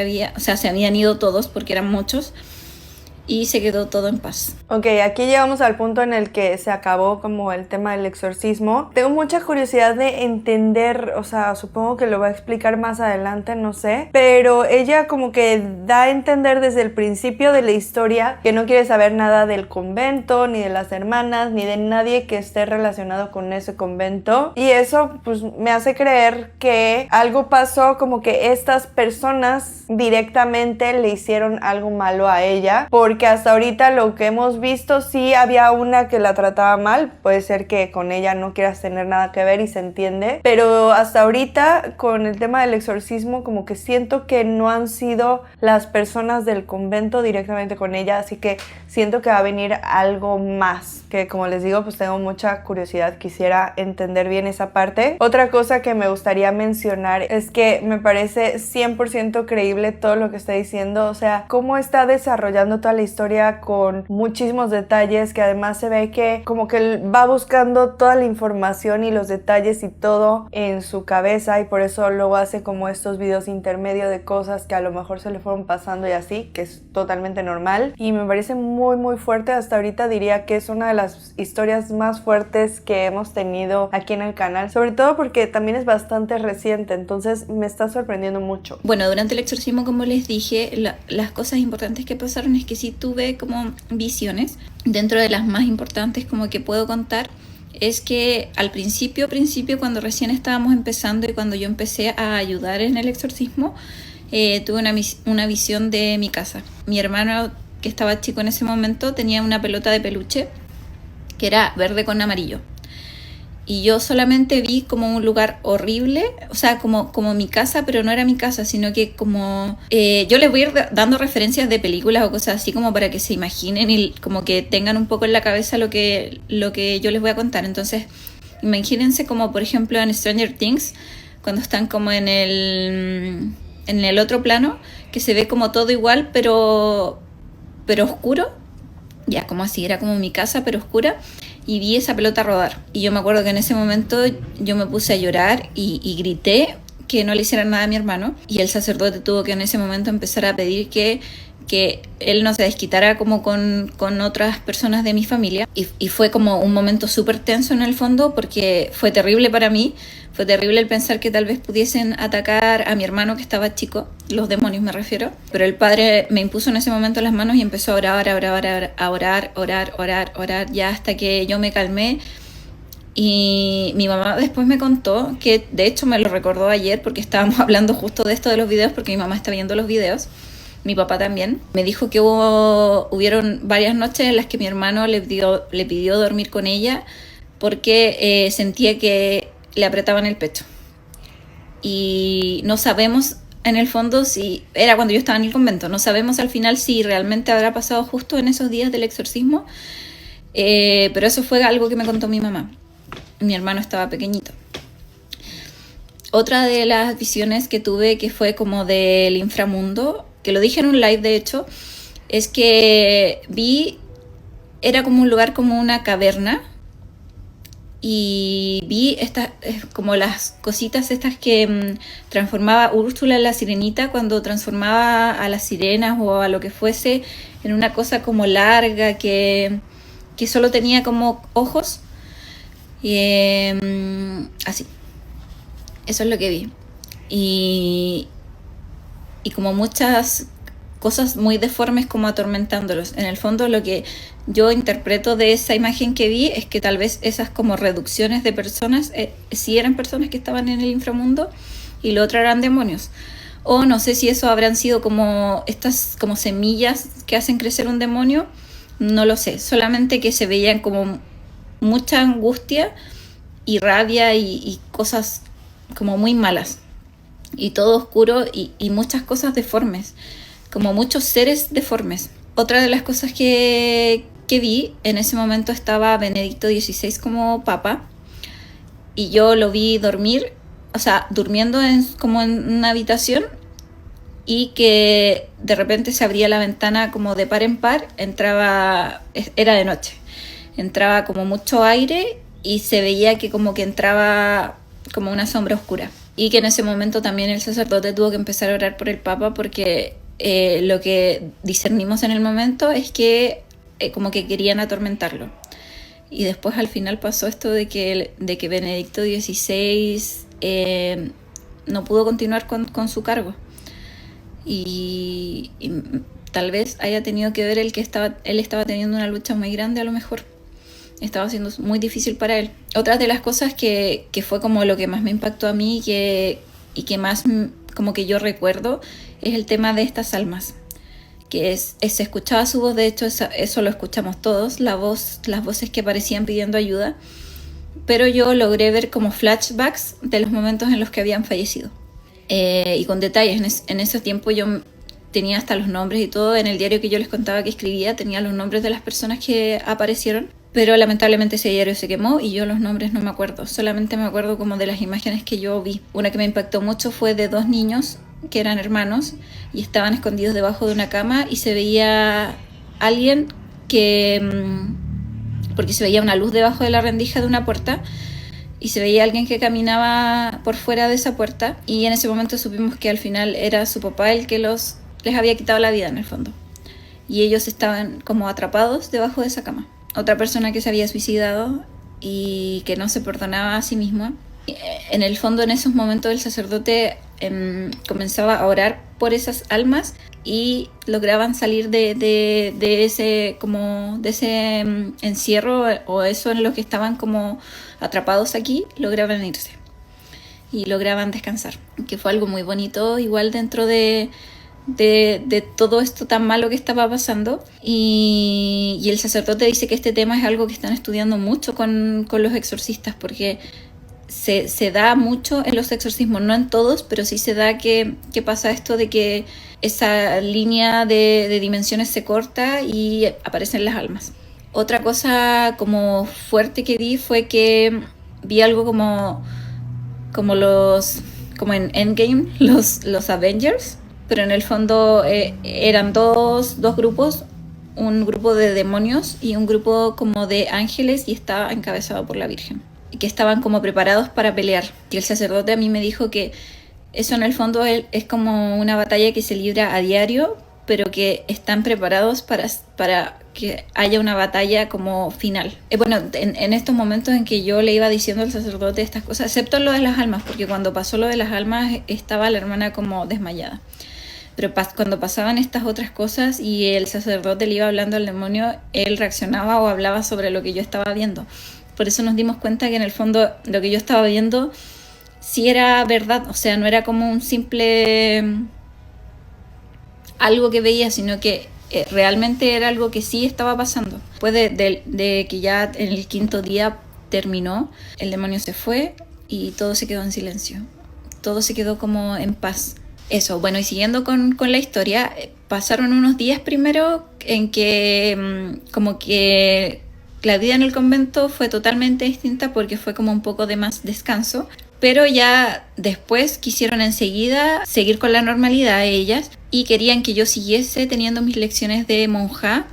habían ido todos, porque eran muchos, y se quedó todo en paz. Ok, aquí llegamos al punto en el que se acabó como el tema del exorcismo. Tengo mucha curiosidad de entender, o sea, supongo que lo va a explicar más adelante, no sé, pero ella como que da a entender desde el principio de la historia que no quiere saber nada del convento, ni de las hermanas, ni de nadie que esté relacionado con ese convento, y eso pues me hace creer que algo pasó, como que estas personas directamente le hicieron algo malo a ella, porque hasta ahorita lo que hemos visto, sí había una que la trataba mal, puede ser que con ella no quieras tener nada que ver y se entiende, pero hasta ahorita con el tema del exorcismo como que siento que no han sido las personas del convento directamente con ella, así que siento que va a venir algo más, que como les digo pues tengo mucha curiosidad, quisiera entender bien esa parte. Otra cosa que me gustaría mencionar es que me parece 100% creíble todo lo que está diciendo, o sea, cómo está desarrollando toda la historia con muchísimos detalles, que además se ve que como que va buscando toda la información y los detalles y todo en su cabeza, y por eso luego hace como estos videos intermedio de cosas que a lo mejor se le fueron pasando y así, que es totalmente normal, y me parece muy fuerte. Hasta ahorita diría que es una de las historias más fuertes que hemos tenido aquí en el canal, sobre todo porque también es bastante reciente, entonces me está sorprendiendo mucho. Bueno, durante el exorcismo, como les dije, las cosas importantes que pasaron es que sí tuve como visiones. Dentro de las más importantes como que puedo contar es que al principio cuando recién estábamos empezando y cuando yo empecé a ayudar en el exorcismo, tuve una visión de mi casa. Mi hermano, que estaba chico en ese momento, tenía una pelota de peluche que era verde con amarillo. Y yo solamente vi como un lugar horrible, o sea, como mi casa, pero no era mi casa, sino que como... yo les voy a ir dando referencias de películas o cosas así como para que se imaginen y como que tengan un poco en la cabeza lo que yo les voy a contar. Entonces, imagínense como, por ejemplo, en Stranger Things, cuando están como en el otro plano, que se ve como todo igual, pero oscuro. Ya, como así, era como mi casa, pero oscura. Y vi esa pelota rodar. Y yo me acuerdo que en ese momento yo me puse a llorar y grité que no le hicieran nada a mi hermano. Y el sacerdote tuvo que en ese momento empezar a pedir que él no se desquitara como con otras personas de mi familia. Y fue como un momento súper tenso en el fondo, porque fue terrible para mí. Fue terrible el pensar que tal vez pudiesen atacar a mi hermano, que estaba chico, los demonios me refiero. Pero el padre me impuso en ese momento las manos y empezó a orar, ya hasta que yo me calmé. Y mi mamá después me contó, que de hecho me lo recordó ayer porque estábamos hablando justo de esto de los videos, porque mi mamá está viendo los videos, mi papá también. Me dijo que hubieron varias noches en las que mi hermano le pidió dormir con ella porque sentía que le apretaban el pecho. Y no sabemos en el fondo si era cuando yo estaba en el convento, no sabemos al final si realmente habrá pasado justo en esos días del exorcismo, pero eso fue algo que me contó mi mamá. Mi hermano estaba pequeñito. Otra de las visiones que tuve, que fue como del inframundo, que lo dije en un live de hecho, es que era como un lugar, como una caverna, y vi como las cositas estas que transformaba Úrsula en la sirenita, cuando transformaba a las sirenas o a lo que fuese en una cosa como larga que solo tenía como ojos, y así. Eso es lo que vi. Y como muchas cosas muy deformes como atormentándolos. En el fondo lo que yo interpreto de esa imagen que vi es que tal vez esas como reducciones de personas sí eran personas que estaban en el inframundo y lo otro eran demonios. O no sé si eso habrán sido como estas como semillas que hacen crecer un demonio, no lo sé. Solamente que se veían como mucha angustia y rabia y cosas como muy malas. Y todo oscuro y muchas cosas deformes, como muchos seres deformes. Otra de las cosas que vi, en ese momento estaba Benedicto XVI como papa, y yo lo vi dormir, o sea, durmiendo como en una habitación, y que de repente se abría la ventana como de par en par, era de noche, entraba como mucho aire y se veía que como que entraba como una sombra oscura. Y que en ese momento también el sacerdote tuvo que empezar a orar por el Papa porque lo que discernimos en el momento es que como que querían atormentarlo. Y después al final pasó esto de que Benedicto XVI no pudo continuar con su cargo. Y tal vez haya tenido que ver él estaba teniendo una lucha muy grande, a lo mejor. Estaba siendo muy difícil para él. Otra de las cosas que fue como lo que más me impactó a mí y que más como que yo recuerdo es el tema de estas almas. Que se escuchaba su voz, de hecho eso lo escuchamos todos, las voces que aparecían pidiendo ayuda, pero yo logré ver como flashbacks de los momentos en los que habían fallecido. Y con detalles, en ese tiempo yo tenía hasta los nombres y todo, en el diario que yo les contaba que escribía tenía los nombres de las personas que aparecieron, pero lamentablemente ese diario se quemó y yo los nombres no me acuerdo, solamente me acuerdo como de las imágenes que yo vi. Una que me impactó mucho fue de 2 niños que eran hermanos y estaban escondidos debajo de una cama y se veía alguien porque se veía una luz debajo de la rendija de una puerta y se veía alguien que caminaba por fuera de esa puerta, y en ese momento supimos que al final era su papá el que les había quitado la vida en el fondo, y ellos estaban como atrapados debajo de esa cama. Otra persona que se había suicidado y que no se perdonaba a sí misma. En el fondo, en esos momentos el sacerdote comenzaba a orar por esas almas y lograban salir de ese encierro o eso en lo que estaban como atrapados aquí, lograban irse y lograban descansar, que fue algo muy bonito igual dentro de todo esto tan malo que estaba pasando. Y el sacerdote dice que este tema es algo que están estudiando mucho con los exorcistas, porque se da mucho en los exorcismos, no en todos, pero sí se da que pasa esto de que esa línea de dimensiones se corta y aparecen las almas. Otra cosa como fuerte que vi fue que vi algo como en Endgame, los Avengers, pero en el fondo eran dos grupos, un grupo de demonios y un grupo como de ángeles, y estaba encabezado por la Virgen, que estaban como preparados para pelear. Y el sacerdote a mí me dijo que eso en el fondo es como una batalla que se libra a diario, pero que están preparados para que haya una batalla como final. Bueno, en estos momentos en que yo le iba diciendo al sacerdote estas cosas, excepto lo de las almas, porque cuando pasó lo de las almas estaba la hermana como desmayada. Pero cuando pasaban estas otras cosas y el sacerdote le iba hablando al demonio, él reaccionaba o hablaba sobre lo que yo estaba viendo. Por eso nos dimos cuenta que en el fondo lo que yo estaba viendo sí era verdad, o sea, no era como un simple algo que veía, sino que realmente era algo que sí estaba pasando. Después de que ya en el 5.º día terminó, el demonio se fue y todo se quedó en silencio. Todo se quedó como en paz. Eso, bueno, y siguiendo con la historia, pasaron unos días primero en que como que la vida en el convento fue totalmente distinta, porque fue como un poco de más descanso, pero ya después quisieron enseguida seguir con la normalidad ellas y querían que yo siguiese teniendo mis lecciones de monja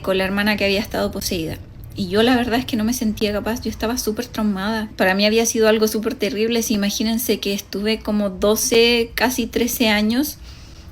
con la hermana que había estado poseída. Y yo la verdad es que no me sentía capaz, yo estaba súper traumada. Para mí había sido algo súper terrible. Si imagínense que estuve como 12, casi 13 años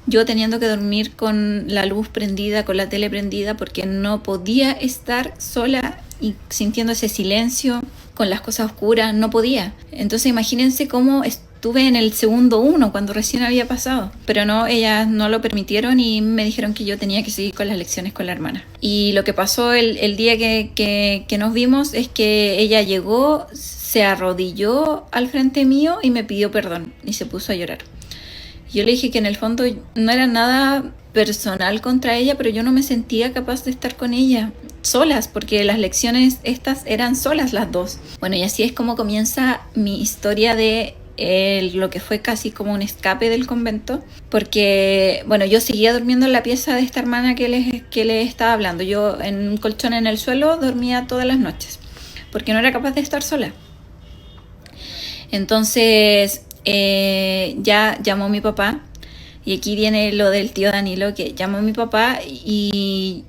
yo teniendo que dormir con la luz prendida, con la tele prendida, porque no podía estar sola y sintiendo ese silencio, con las cosas oscuras, no podía. Entonces imagínense cómo estuve en el segundo 1 cuando recién había pasado. Pero no, ellas no lo permitieron y me dijeron que yo tenía que seguir con las lecciones con la hermana. Y lo que pasó el día que nos vimos es que ella llegó, se arrodilló al frente mío y me pidió perdón y se puso a llorar. Yo le dije que en el fondo no era nada personal contra ella, pero yo no me sentía capaz de estar con ella solas, porque las lecciones estas eran solas las dos. Bueno, y así es como comienza mi historia de lo que fue casi como un escape del convento, porque bueno, yo seguía durmiendo en la pieza de esta hermana que les estaba hablando. Yo en un colchón en el suelo dormía todas las noches, porque no era capaz de estar sola. Entonces ya llamó mi papá, y aquí viene lo del tío Danilo, que llamó a mi papá y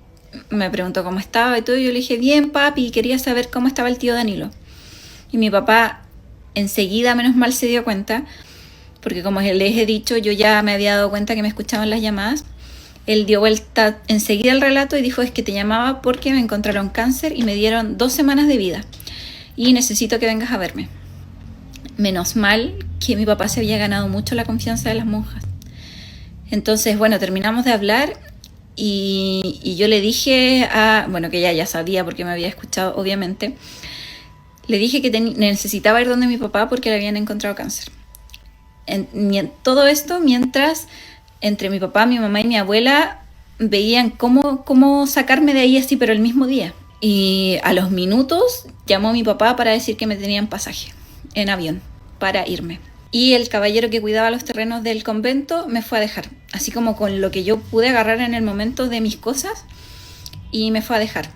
me preguntó cómo estaba y todo. Yo le dije, bien papi, quería saber cómo estaba el tío Danilo. Y mi papá enseguida, menos mal, se dio cuenta porque como les he dicho, yo ya me había dado cuenta que me escuchaban las llamadas. Él dio vuelta enseguida al relato y dijo: es que te llamaba porque me encontraron cáncer y me dieron 2 semanas de vida y necesito que vengas a verme. Menos mal que mi papá se había ganado mucho la confianza de las monjas. Entonces, bueno, terminamos de hablar y yo le dije que ella ya sabía porque me había escuchado, obviamente. Le dije que necesitaba ir donde mi papá porque le habían encontrado cáncer. Todo esto mientras entre mi papá, mi mamá y mi abuela veían cómo sacarme de ahí así, pero el mismo día. Y a los minutos llamó mi papá para decir que me tenían pasaje en avión para irme. Y el caballero que cuidaba los terrenos del convento me fue a dejar, así como con lo que yo pude agarrar en el momento de mis cosas, y me fue a dejar.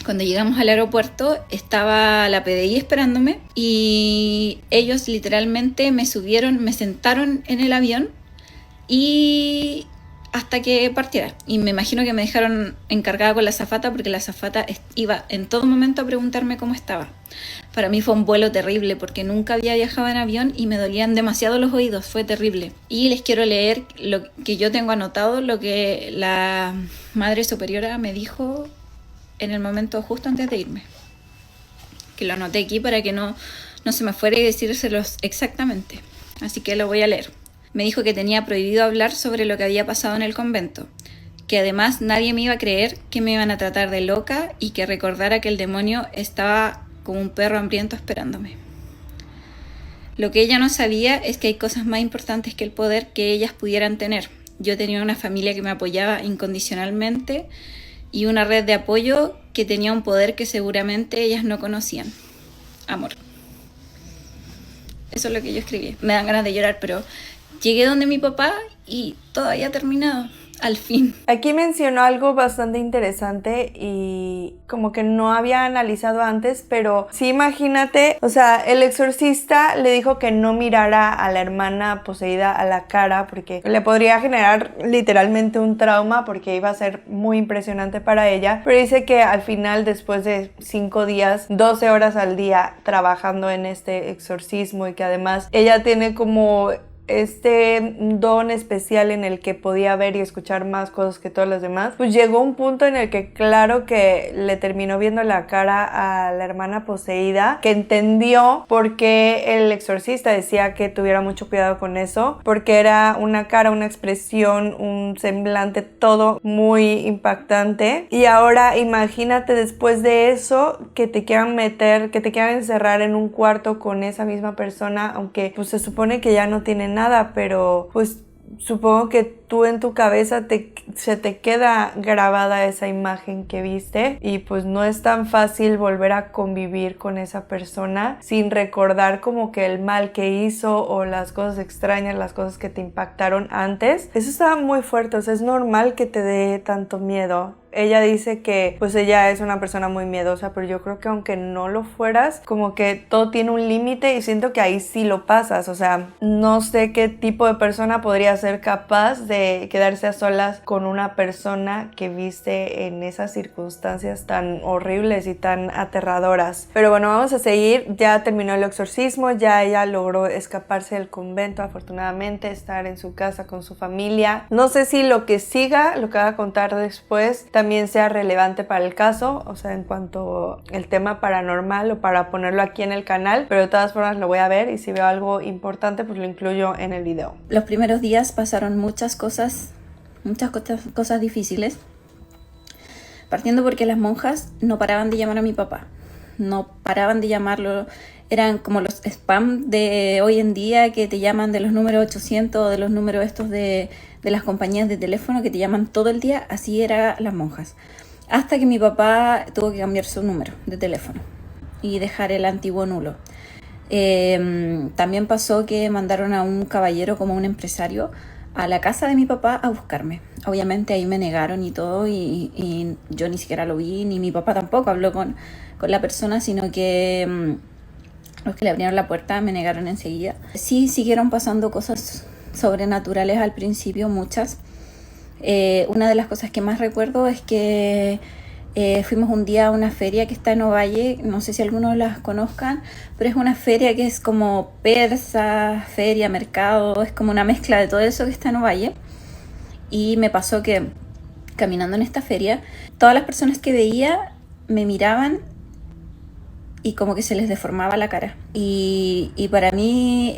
Cuando llegamos al aeropuerto estaba la PDI esperándome y ellos literalmente me sentaron en el avión y hasta que partiera. Y me imagino que me dejaron encargada con la azafata porque la azafata iba en todo momento a preguntarme cómo estaba. Para mí fue un vuelo terrible porque nunca había viajado en avión y me dolían demasiado los oídos, fue terrible. Y les quiero leer lo que yo tengo anotado, lo que la Madre Superiora me dijo en el momento justo antes de irme. Que lo anoté aquí para que no se me fuera y decírselos exactamente. Así que lo voy a leer. Me dijo que tenía prohibido hablar sobre lo que había pasado en el convento, que además nadie me iba a creer, que me iban a tratar de loca y que recordara que el demonio estaba como un perro hambriento esperándome. Lo que ella no sabía es que hay cosas más importantes que el poder que ellas pudieran tener. Yo tenía una familia que me apoyaba incondicionalmente y una red de apoyo que tenía un poder que seguramente ellas no conocían. Amor. Eso es lo que yo escribí. Me dan ganas de llorar, pero llegué donde mi papá y todo había terminado, al fin. Aquí mencionó algo bastante interesante y como que no había analizado antes, pero sí, imagínate, o sea, el exorcista le dijo que no mirara a la hermana poseída a la cara porque le podría generar literalmente un trauma porque iba a ser muy impresionante para ella, pero dice que al final, después de 5 días, 12 horas al día trabajando en este exorcismo y que además ella tiene como este don especial en el que podía ver y escuchar más cosas que todos los demás, pues llegó un punto en el que claro que le terminó viendo la cara a la hermana poseída, que entendió por qué el exorcista decía que tuviera mucho cuidado con eso, porque era una cara, una expresión, un semblante, todo muy impactante. Y ahora imagínate después de eso que te quieran meter, que te quieran encerrar en un cuarto con esa misma persona, aunque pues se supone que ya no tiene nada, pero pues supongo que tú en tu cabeza se te queda grabada esa imagen que viste y pues no es tan fácil volver a convivir con esa persona sin recordar como que el mal que hizo o las cosas extrañas, las cosas que te impactaron antes. Eso está muy fuerte, o sea, es normal que te dé tanto miedo. Ella dice que pues ella es una persona muy miedosa, pero yo creo que aunque no lo fueras, como que todo tiene un límite y siento que ahí sí lo pasas. O sea, no sé qué tipo de persona podría ser capaz de quedarse a solas con una persona que viste en esas circunstancias tan horribles y tan aterradoras. Pero bueno, vamos a seguir. Ya terminó el exorcismo, ya ella logró escaparse del convento, afortunadamente, estar en su casa con su familia. No sé si lo que siga, lo que va a contar después, también sea relevante para el caso, o sea, en cuanto al tema paranormal o para ponerlo aquí en el canal, pero de todas formas lo voy a ver y si veo algo importante pues lo incluyo en el video. Los primeros días pasaron muchas cosas difíciles, partiendo porque las monjas no paraban de llamar a mi papá, no paraban de llamarlo. Eran como los spam de hoy en día que te llaman de los números 800 o de los números estos de las compañías de teléfono que te llaman todo el día. Así eran las monjas. Hasta que mi papá tuvo que cambiar su número de teléfono y dejar el antiguo nulo. También pasó que mandaron a un caballero como un empresario a la casa de mi papá a buscarme. Obviamente ahí me negaron y todo y yo ni siquiera lo vi, ni mi papá tampoco habló con la persona, sino que los que le abrieron la puerta me negaron enseguida. Sí, siguieron pasando cosas sobrenaturales al principio, muchas. Una de las cosas que más recuerdo es que Fuimos un día a una feria que está en Ovalle, no sé si algunos las conozcan, pero es una feria que es como persa, feria, mercado, es como una mezcla de todo eso que está en Ovalle. Y me pasó que caminando en esta feria, todas las personas que veía me miraban y como que se les deformaba la cara. Y para mí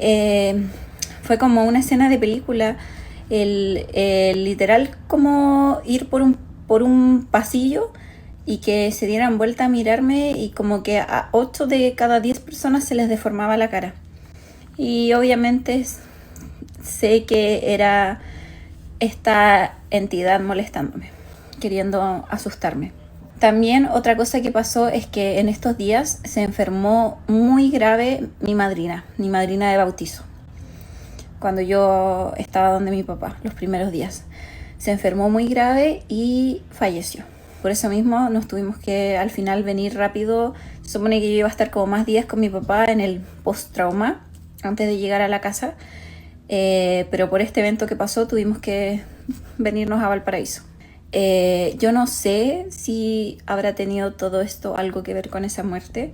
fue como una escena de película, literal como ir por un pasillo y que se dieran vuelta a mirarme y como que a 8 de cada 10 personas se les deformaba la cara. Y obviamente sé que era esta entidad molestándome, queriendo asustarme. También otra cosa que pasó es que en estos días se enfermó muy grave mi madrina de bautizo. Cuando yo estaba donde mi papá, los primeros días. Se enfermó muy grave y falleció. Por eso mismo nos tuvimos que al final venir rápido. Se supone que yo iba a estar como más días con mi papá en el post-trauma antes de llegar a la casa. Pero por este evento que pasó tuvimos que venirnos a Valparaíso. Yo no sé si habrá tenido todo esto algo que ver con esa muerte,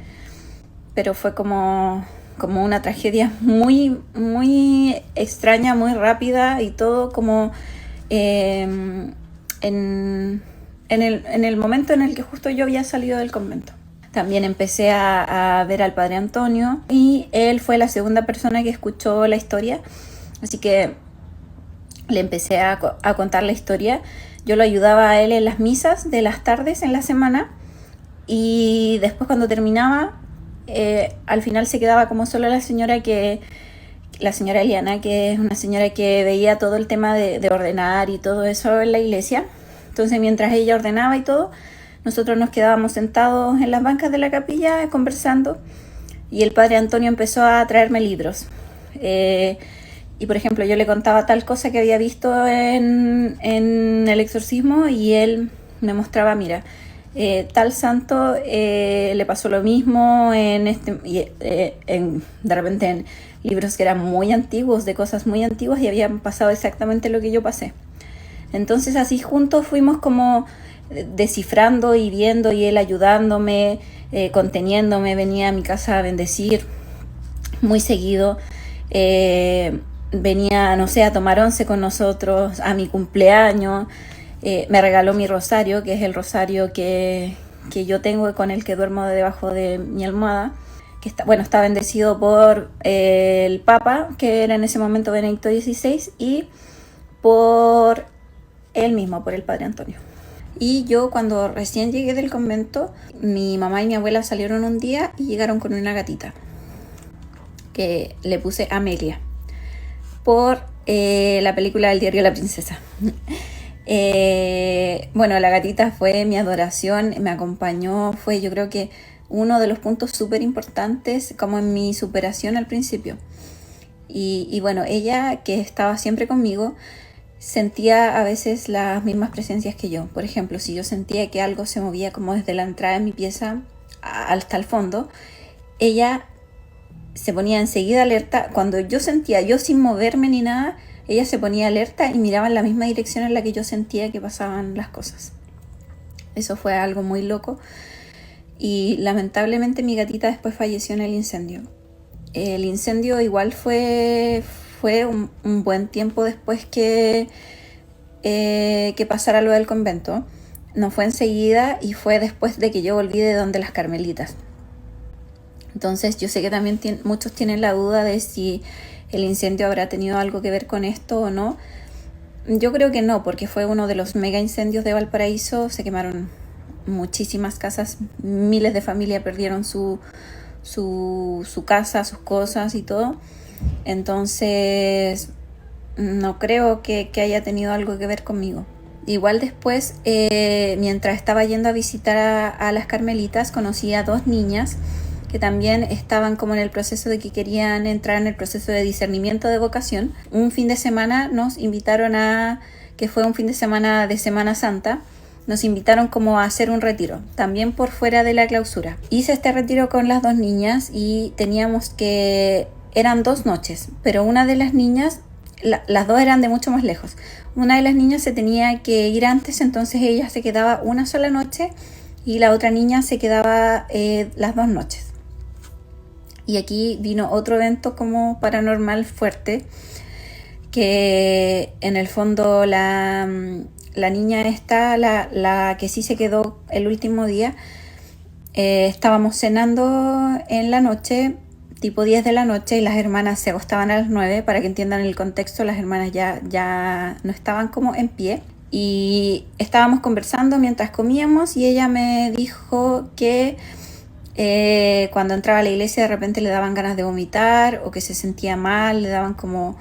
pero fue como una tragedia muy, muy extraña, muy rápida y todo como en el momento en el que justo yo había salido del convento. También empecé a ver al padre Antonio y él fue la segunda persona que escuchó la historia, así que le empecé a contar la historia. Yo lo ayudaba a él en las misas de las tardes en la semana y después cuando terminaba, al final se quedaba como solo la señora Eliana, que es una señora que veía todo el tema de ordenar y todo eso en la iglesia. Entonces mientras ella ordenaba y todo, nosotros nos quedábamos sentados en las bancas de la capilla conversando y el padre Antonio empezó a traerme libros. Y por ejemplo yo le contaba tal cosa que había visto en el exorcismo y él me mostraba, mira, tal santo le pasó lo mismo de repente en libros que eran muy antiguos, de cosas muy antiguas y habían pasado exactamente lo que yo pasé. Entonces así juntos fuimos como descifrando y viendo y él ayudándome, conteniéndome, venía a mi casa a bendecir muy seguido. Venía, no sé, a tomar once con nosotros, a mi cumpleaños, me regaló mi rosario, que es el rosario que yo tengo y con el que duermo debajo de mi almohada, que está bendecido por el Papa, que era en ese momento Benedicto XVI, y por él mismo, por el Padre Antonio. Y yo cuando recién llegué del convento, mi mamá y mi abuela salieron un día y llegaron con una gatita, que le puse Amelia, por la película del diario La Princesa. Bueno, la gatita fue mi adoración, me acompañó, fue yo creo que uno de los puntos súper importantes como en mi superación al principio. Y bueno, ella que estaba siempre conmigo, sentía a veces las mismas presencias que yo. Por ejemplo, si yo sentía que algo se movía como desde la entrada de mi pieza hasta el fondo, ella se ponía enseguida alerta. Cuando yo sentía, yo sin moverme ni nada, ella se ponía alerta y miraba en la misma dirección en la que yo sentía que pasaban las cosas. Eso fue algo muy loco. Y lamentablemente mi gatita después falleció en el incendio. El incendio igual fue un buen tiempo después que pasara lo del convento. No fue enseguida y fue después de que yo volví de donde las Carmelitas. Entonces yo sé que también muchos tienen la duda de si el incendio habrá tenido algo que ver con esto o no. Yo creo que no, porque fue uno de los mega incendios de Valparaíso. Se quemaron muchísimas casas, miles de familias perdieron su casa, sus cosas y todo. Entonces no creo que haya tenido algo que ver conmigo. Igual después, mientras estaba yendo a visitar a las Carmelitas, conocí a dos niñas que también estaban como en el proceso de que querían entrar en el proceso de discernimiento de vocación. Un fin de semana nos invitaron que fue un fin de Semana Santa, nos invitaron como a hacer un retiro, también por fuera de la clausura. Hice este retiro con las dos niñas y eran 2 noches, pero una de las niñas, las dos eran de mucho más lejos. Una de las niñas se tenía que ir antes, entonces ella se quedaba una sola noche y la otra niña se quedaba las 2 noches. Y aquí vino otro evento como paranormal fuerte, que en el fondo la niña esta, la que sí se quedó el último día, estábamos cenando en la noche, tipo 10 de la noche, y las hermanas se acostaban a las 9. Para que entiendan el contexto, las hermanas ya no estaban como en pie. Y estábamos conversando mientras comíamos y ella me dijo que cuando entraba a la iglesia de repente le daban ganas de vomitar o que se sentía mal, le daban como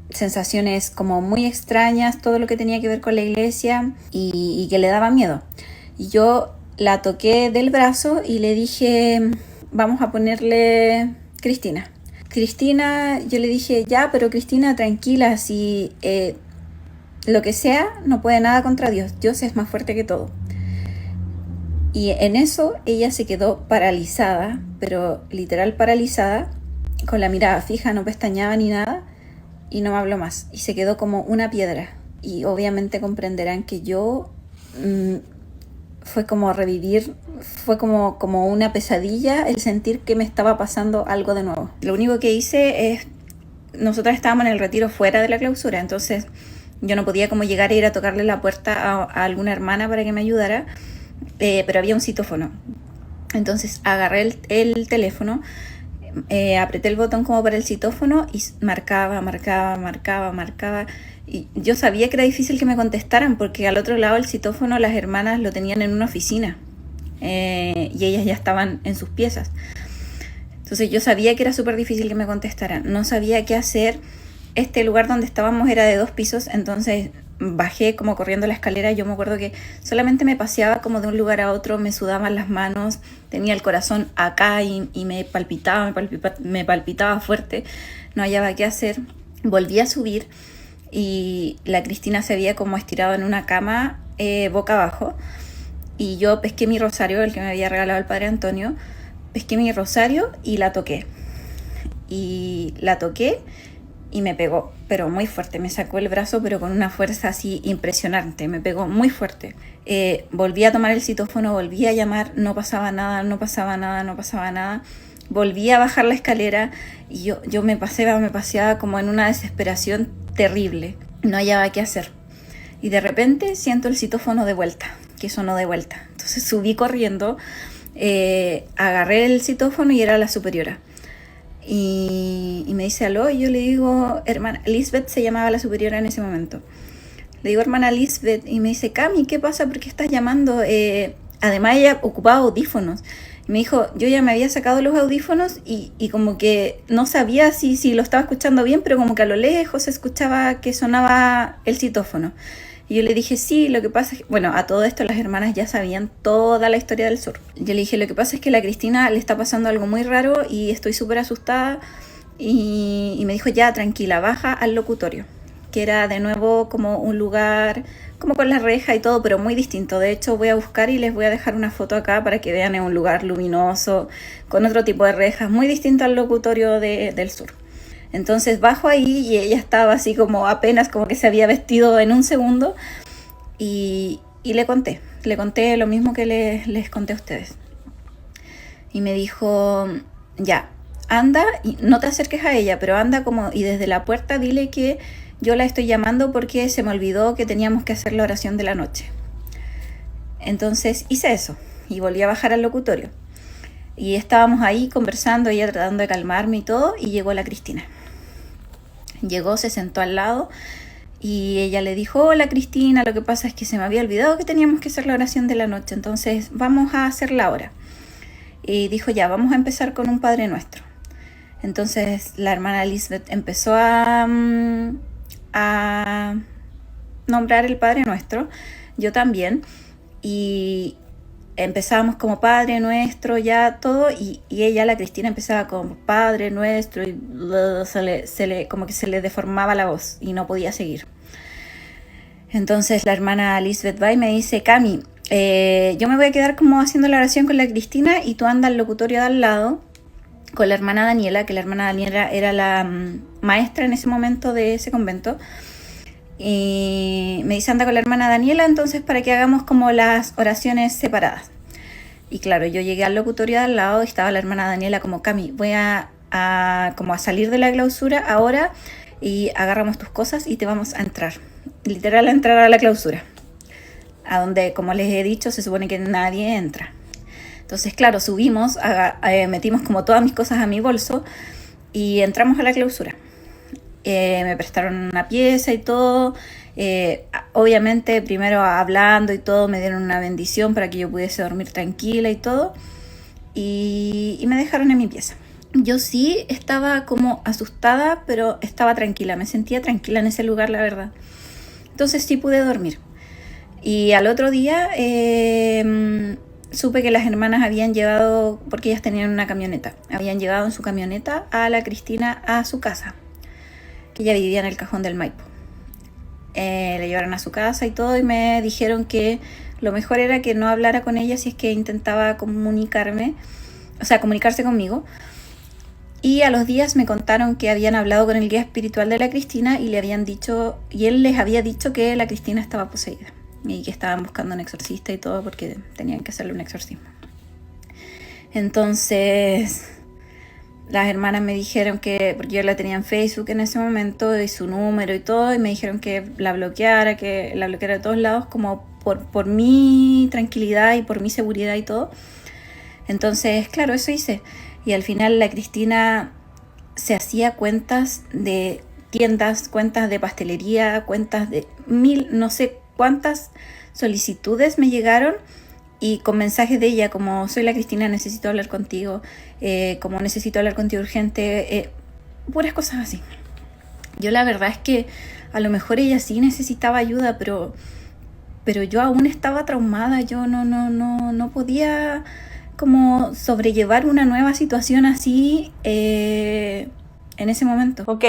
sensaciones como muy extrañas, todo lo que tenía que ver con la iglesia, y que le daba miedo. Y yo la toqué del brazo y le dije, vamos a ponerle Cristina. Cristina, yo le dije, ya, pero Cristina, tranquila, si lo que sea no puede nada contra Dios. Dios es más fuerte que todo. Y en eso ella se quedó paralizada, pero literal paralizada, con la mirada fija, no pestañeaba ni nada, y no me habló más. Y se quedó como una piedra. Y obviamente comprenderán que yo fue como revivir, fue como una pesadilla el sentir que me estaba pasando algo de nuevo. Lo único que hice es, nosotras estábamos en el retiro fuera de la clausura, entonces yo no podía como llegar a ir a tocarle la puerta a alguna hermana para que me ayudara, pero había un citófono. Entonces agarré el teléfono, apreté el botón como para el citófono y marcaba. Y yo sabía que era difícil que me contestaran porque al otro lado del citófono las hermanas lo tenían en una oficina y ellas ya estaban en sus piezas. Entonces yo sabía que era súper difícil que me contestaran. No sabía qué hacer. Este lugar donde estábamos era de 2 pisos, entonces bajé como corriendo la escalera. Yo me acuerdo que solamente me paseaba como de un lugar a otro, me sudaban las manos, tenía el corazón acá y me palpitaba fuerte. No hallaba qué hacer. Volví a subir y la Cristina se había como estirado en una cama boca abajo, y yo pesqué mi rosario, el que me había regalado el padre Antonio, pesqué mi rosario y la toqué. Y la toqué y me pegó, pero muy fuerte. Me sacó el brazo, pero con una fuerza así impresionante. Me pegó muy fuerte. Volví a tomar el citófono, volví a llamar, no pasaba nada. Volví a bajar la escalera y yo me paseaba como en una desesperación terrible. No hallaba qué hacer. Y de repente siento el citófono de vuelta, que sonó de vuelta. Entonces subí corriendo, agarré el citófono y era la superiora. Y me dice aló, y yo le digo, hermana Lisbeth, se llamaba la superiora en ese momento. Le digo, hermana Lisbeth, y me dice, Cami, ¿qué pasa? ¿Por qué estás llamando? Además ella ocupaba audífonos. Y me dijo, yo ya me había sacado los audífonos y como que no sabía si lo estaba escuchando bien, pero como que a lo lejos se escuchaba que sonaba el citófono. Y yo le dije, sí, lo que pasa es que, bueno, a todo esto las hermanas ya sabían toda la historia del sur. Yo le dije, lo que pasa es que a la Cristina le está pasando algo muy raro y estoy súper asustada. Y me dijo, ya, tranquila, baja al locutorio, que era de nuevo como un lugar, como con la reja y todo, pero muy distinto. De hecho, voy a buscar y les voy a dejar una foto acá para que vean, es un lugar luminoso, con otro tipo de rejas, muy distinto al locutorio del sur. Entonces bajo ahí y ella estaba así como apenas como que se había vestido en un segundo y le conté lo mismo que les conté a ustedes. Y me dijo, ya, anda y no te acerques a ella, pero anda como y desde la puerta dile que yo la estoy llamando porque se me olvidó que teníamos que hacer la oración de la noche. Entonces hice eso y volví a bajar al locutorio. Y estábamos ahí conversando, ella tratando de calmarme y todo, y llegó la Cristina. Llegó, se sentó al lado y ella le dijo, hola Cristina, lo que pasa es que se me había olvidado que teníamos que hacer la oración de la noche, entonces vamos a hacerla ahora. Y dijo, ya, vamos a empezar con un Padre Nuestro. Entonces la hermana Lisbeth empezó a nombrar el Padre Nuestro, yo también, y empezábamos como Padre Nuestro ya todo, y ella, la Cristina, empezaba como Padre Nuestro y como que se le deformaba la voz y no podía seguir. Entonces la hermana Lisbeth va y me dice, Cami, yo me voy a quedar como haciendo la oración con la Cristina y tú anda al locutorio de al lado con la hermana Daniela, que la hermana Daniela era la maestra en ese momento de ese convento, Y me dice, anda con la hermana Daniela, entonces para que hagamos como las oraciones separadas. Y claro, yo llegué al locutorio de al lado y estaba la hermana Daniela como, Cami, voy como a salir de la clausura ahora y agarramos tus cosas y te vamos a entrar. Literal, a entrar a la clausura. A donde, como les he dicho, se supone que nadie entra. Entonces, claro, subimos, metimos como todas mis cosas a mi bolso y entramos a la clausura. Me prestaron una pieza y todo. Obviamente, primero hablando y todo, me dieron una bendición para que yo pudiese dormir tranquila y todo. Y me dejaron en mi pieza. Yo sí estaba como asustada, pero estaba tranquila. Me sentía tranquila en ese lugar, la verdad. Entonces sí pude dormir. Y al otro día supe que las hermanas habían llevado, porque ellas tenían una camioneta, habían llevado en su camioneta a la Cristina a su casa, que ella vivía en el Cajón del Maipo. Le llevaron a su casa y todo y me dijeron que lo mejor era que no hablara con ella si es que intentaba comunicarse conmigo. Y a los días me contaron que habían hablado con el guía espiritual de la Cristina y él les había dicho que la Cristina estaba poseída y que estaban buscando un exorcista y todo porque tenían que hacerle un exorcismo. Entonces las hermanas me dijeron que, porque yo la tenía en Facebook en ese momento y su número y todo, y me dijeron que la bloqueara de todos lados como por mi tranquilidad y por mi seguridad y todo. Entonces, claro, eso hice. Y al final la Cristina se hacía cuentas de tiendas, cuentas de pastelería, cuentas de no sé cuántas solicitudes me llegaron y con mensajes de ella como soy la Cristina, necesito hablar contigo, como necesito hablar contigo urgente, puras cosas así. Yo la verdad es que a lo mejor ella sí necesitaba ayuda, pero yo aún estaba traumada, yo no podía como sobrellevar una nueva situación así en ese momento. Ok,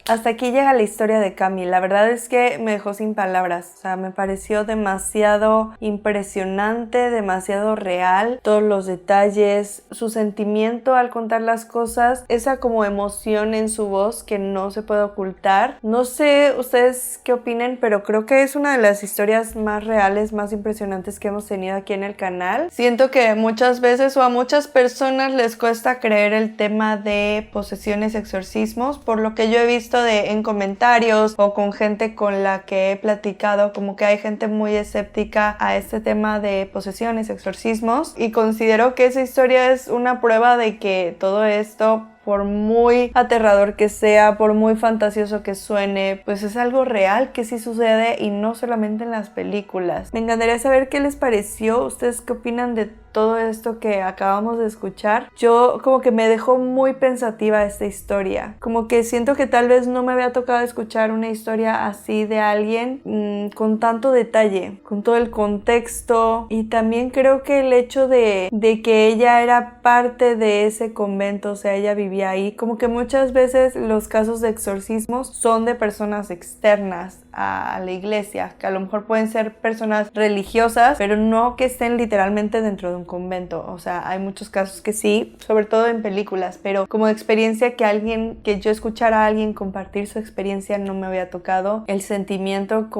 hasta aquí llega la historia de Cami. La verdad es que me dejó sin palabras. O sea, me pareció demasiado impresionante, demasiado real. Todos los detalles, su sentimiento al contar las cosas, esa como emoción en su voz que no se puede ocultar. No sé ustedes qué opinen, pero creo que es una de las historias más reales, más impresionantes que hemos tenido aquí en el canal. Siento que muchas veces o a muchas personas les cuesta creer el tema de posesiones, exorcismos, por lo que yo he visto en comentarios o con gente con la que he platicado, como que hay gente muy escéptica a este tema de posesiones, exorcismos, y considero que esa historia es una prueba de que todo esto, por muy aterrador que sea, por muy fantasioso que suene, pues es algo real que sí sucede y no solamente en las películas. Me encantaría saber qué les pareció, ustedes qué opinan de todo esto que acabamos de escuchar. Yo como que me dejó muy pensativa esta historia, como que siento que tal vez no me había tocado escuchar una historia así de alguien con tanto detalle, con todo el contexto, y también creo que el hecho de que ella era parte de ese convento, o sea, ella vivía ahí, como que muchas veces los casos de exorcismos son de personas externas a la iglesia, que a lo mejor pueden ser personas religiosas, pero no que estén literalmente dentro de un convento. O sea, hay muchos casos que sí, sobre todo en películas, pero como experiencia que yo escuchara a alguien compartir su experiencia no me había tocado. El sentimiento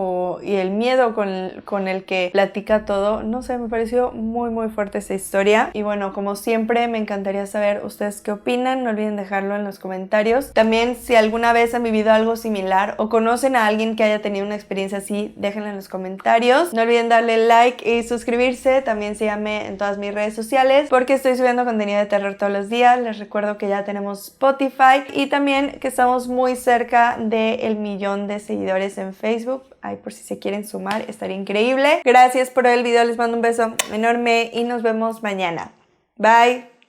y el miedo con el que platica todo, no sé, me pareció muy muy fuerte esta historia. Y bueno, como siempre me encantaría saber ustedes qué opinan, no olviden dejarlo en los comentarios. También si alguna vez han vivido algo similar o conocen a alguien que haya tenido una experiencia así, déjenla en los comentarios. No olviden darle like y suscribirse. También síganme en todas mis redes sociales porque estoy subiendo contenido de terror todos los días. Les recuerdo que ya tenemos Spotify y también que estamos muy cerca del 1,000,000 de seguidores en Facebook. Ahí por si se quieren sumar, estaría increíble. Gracias por el video, les mando un beso enorme y nos vemos mañana. Bye.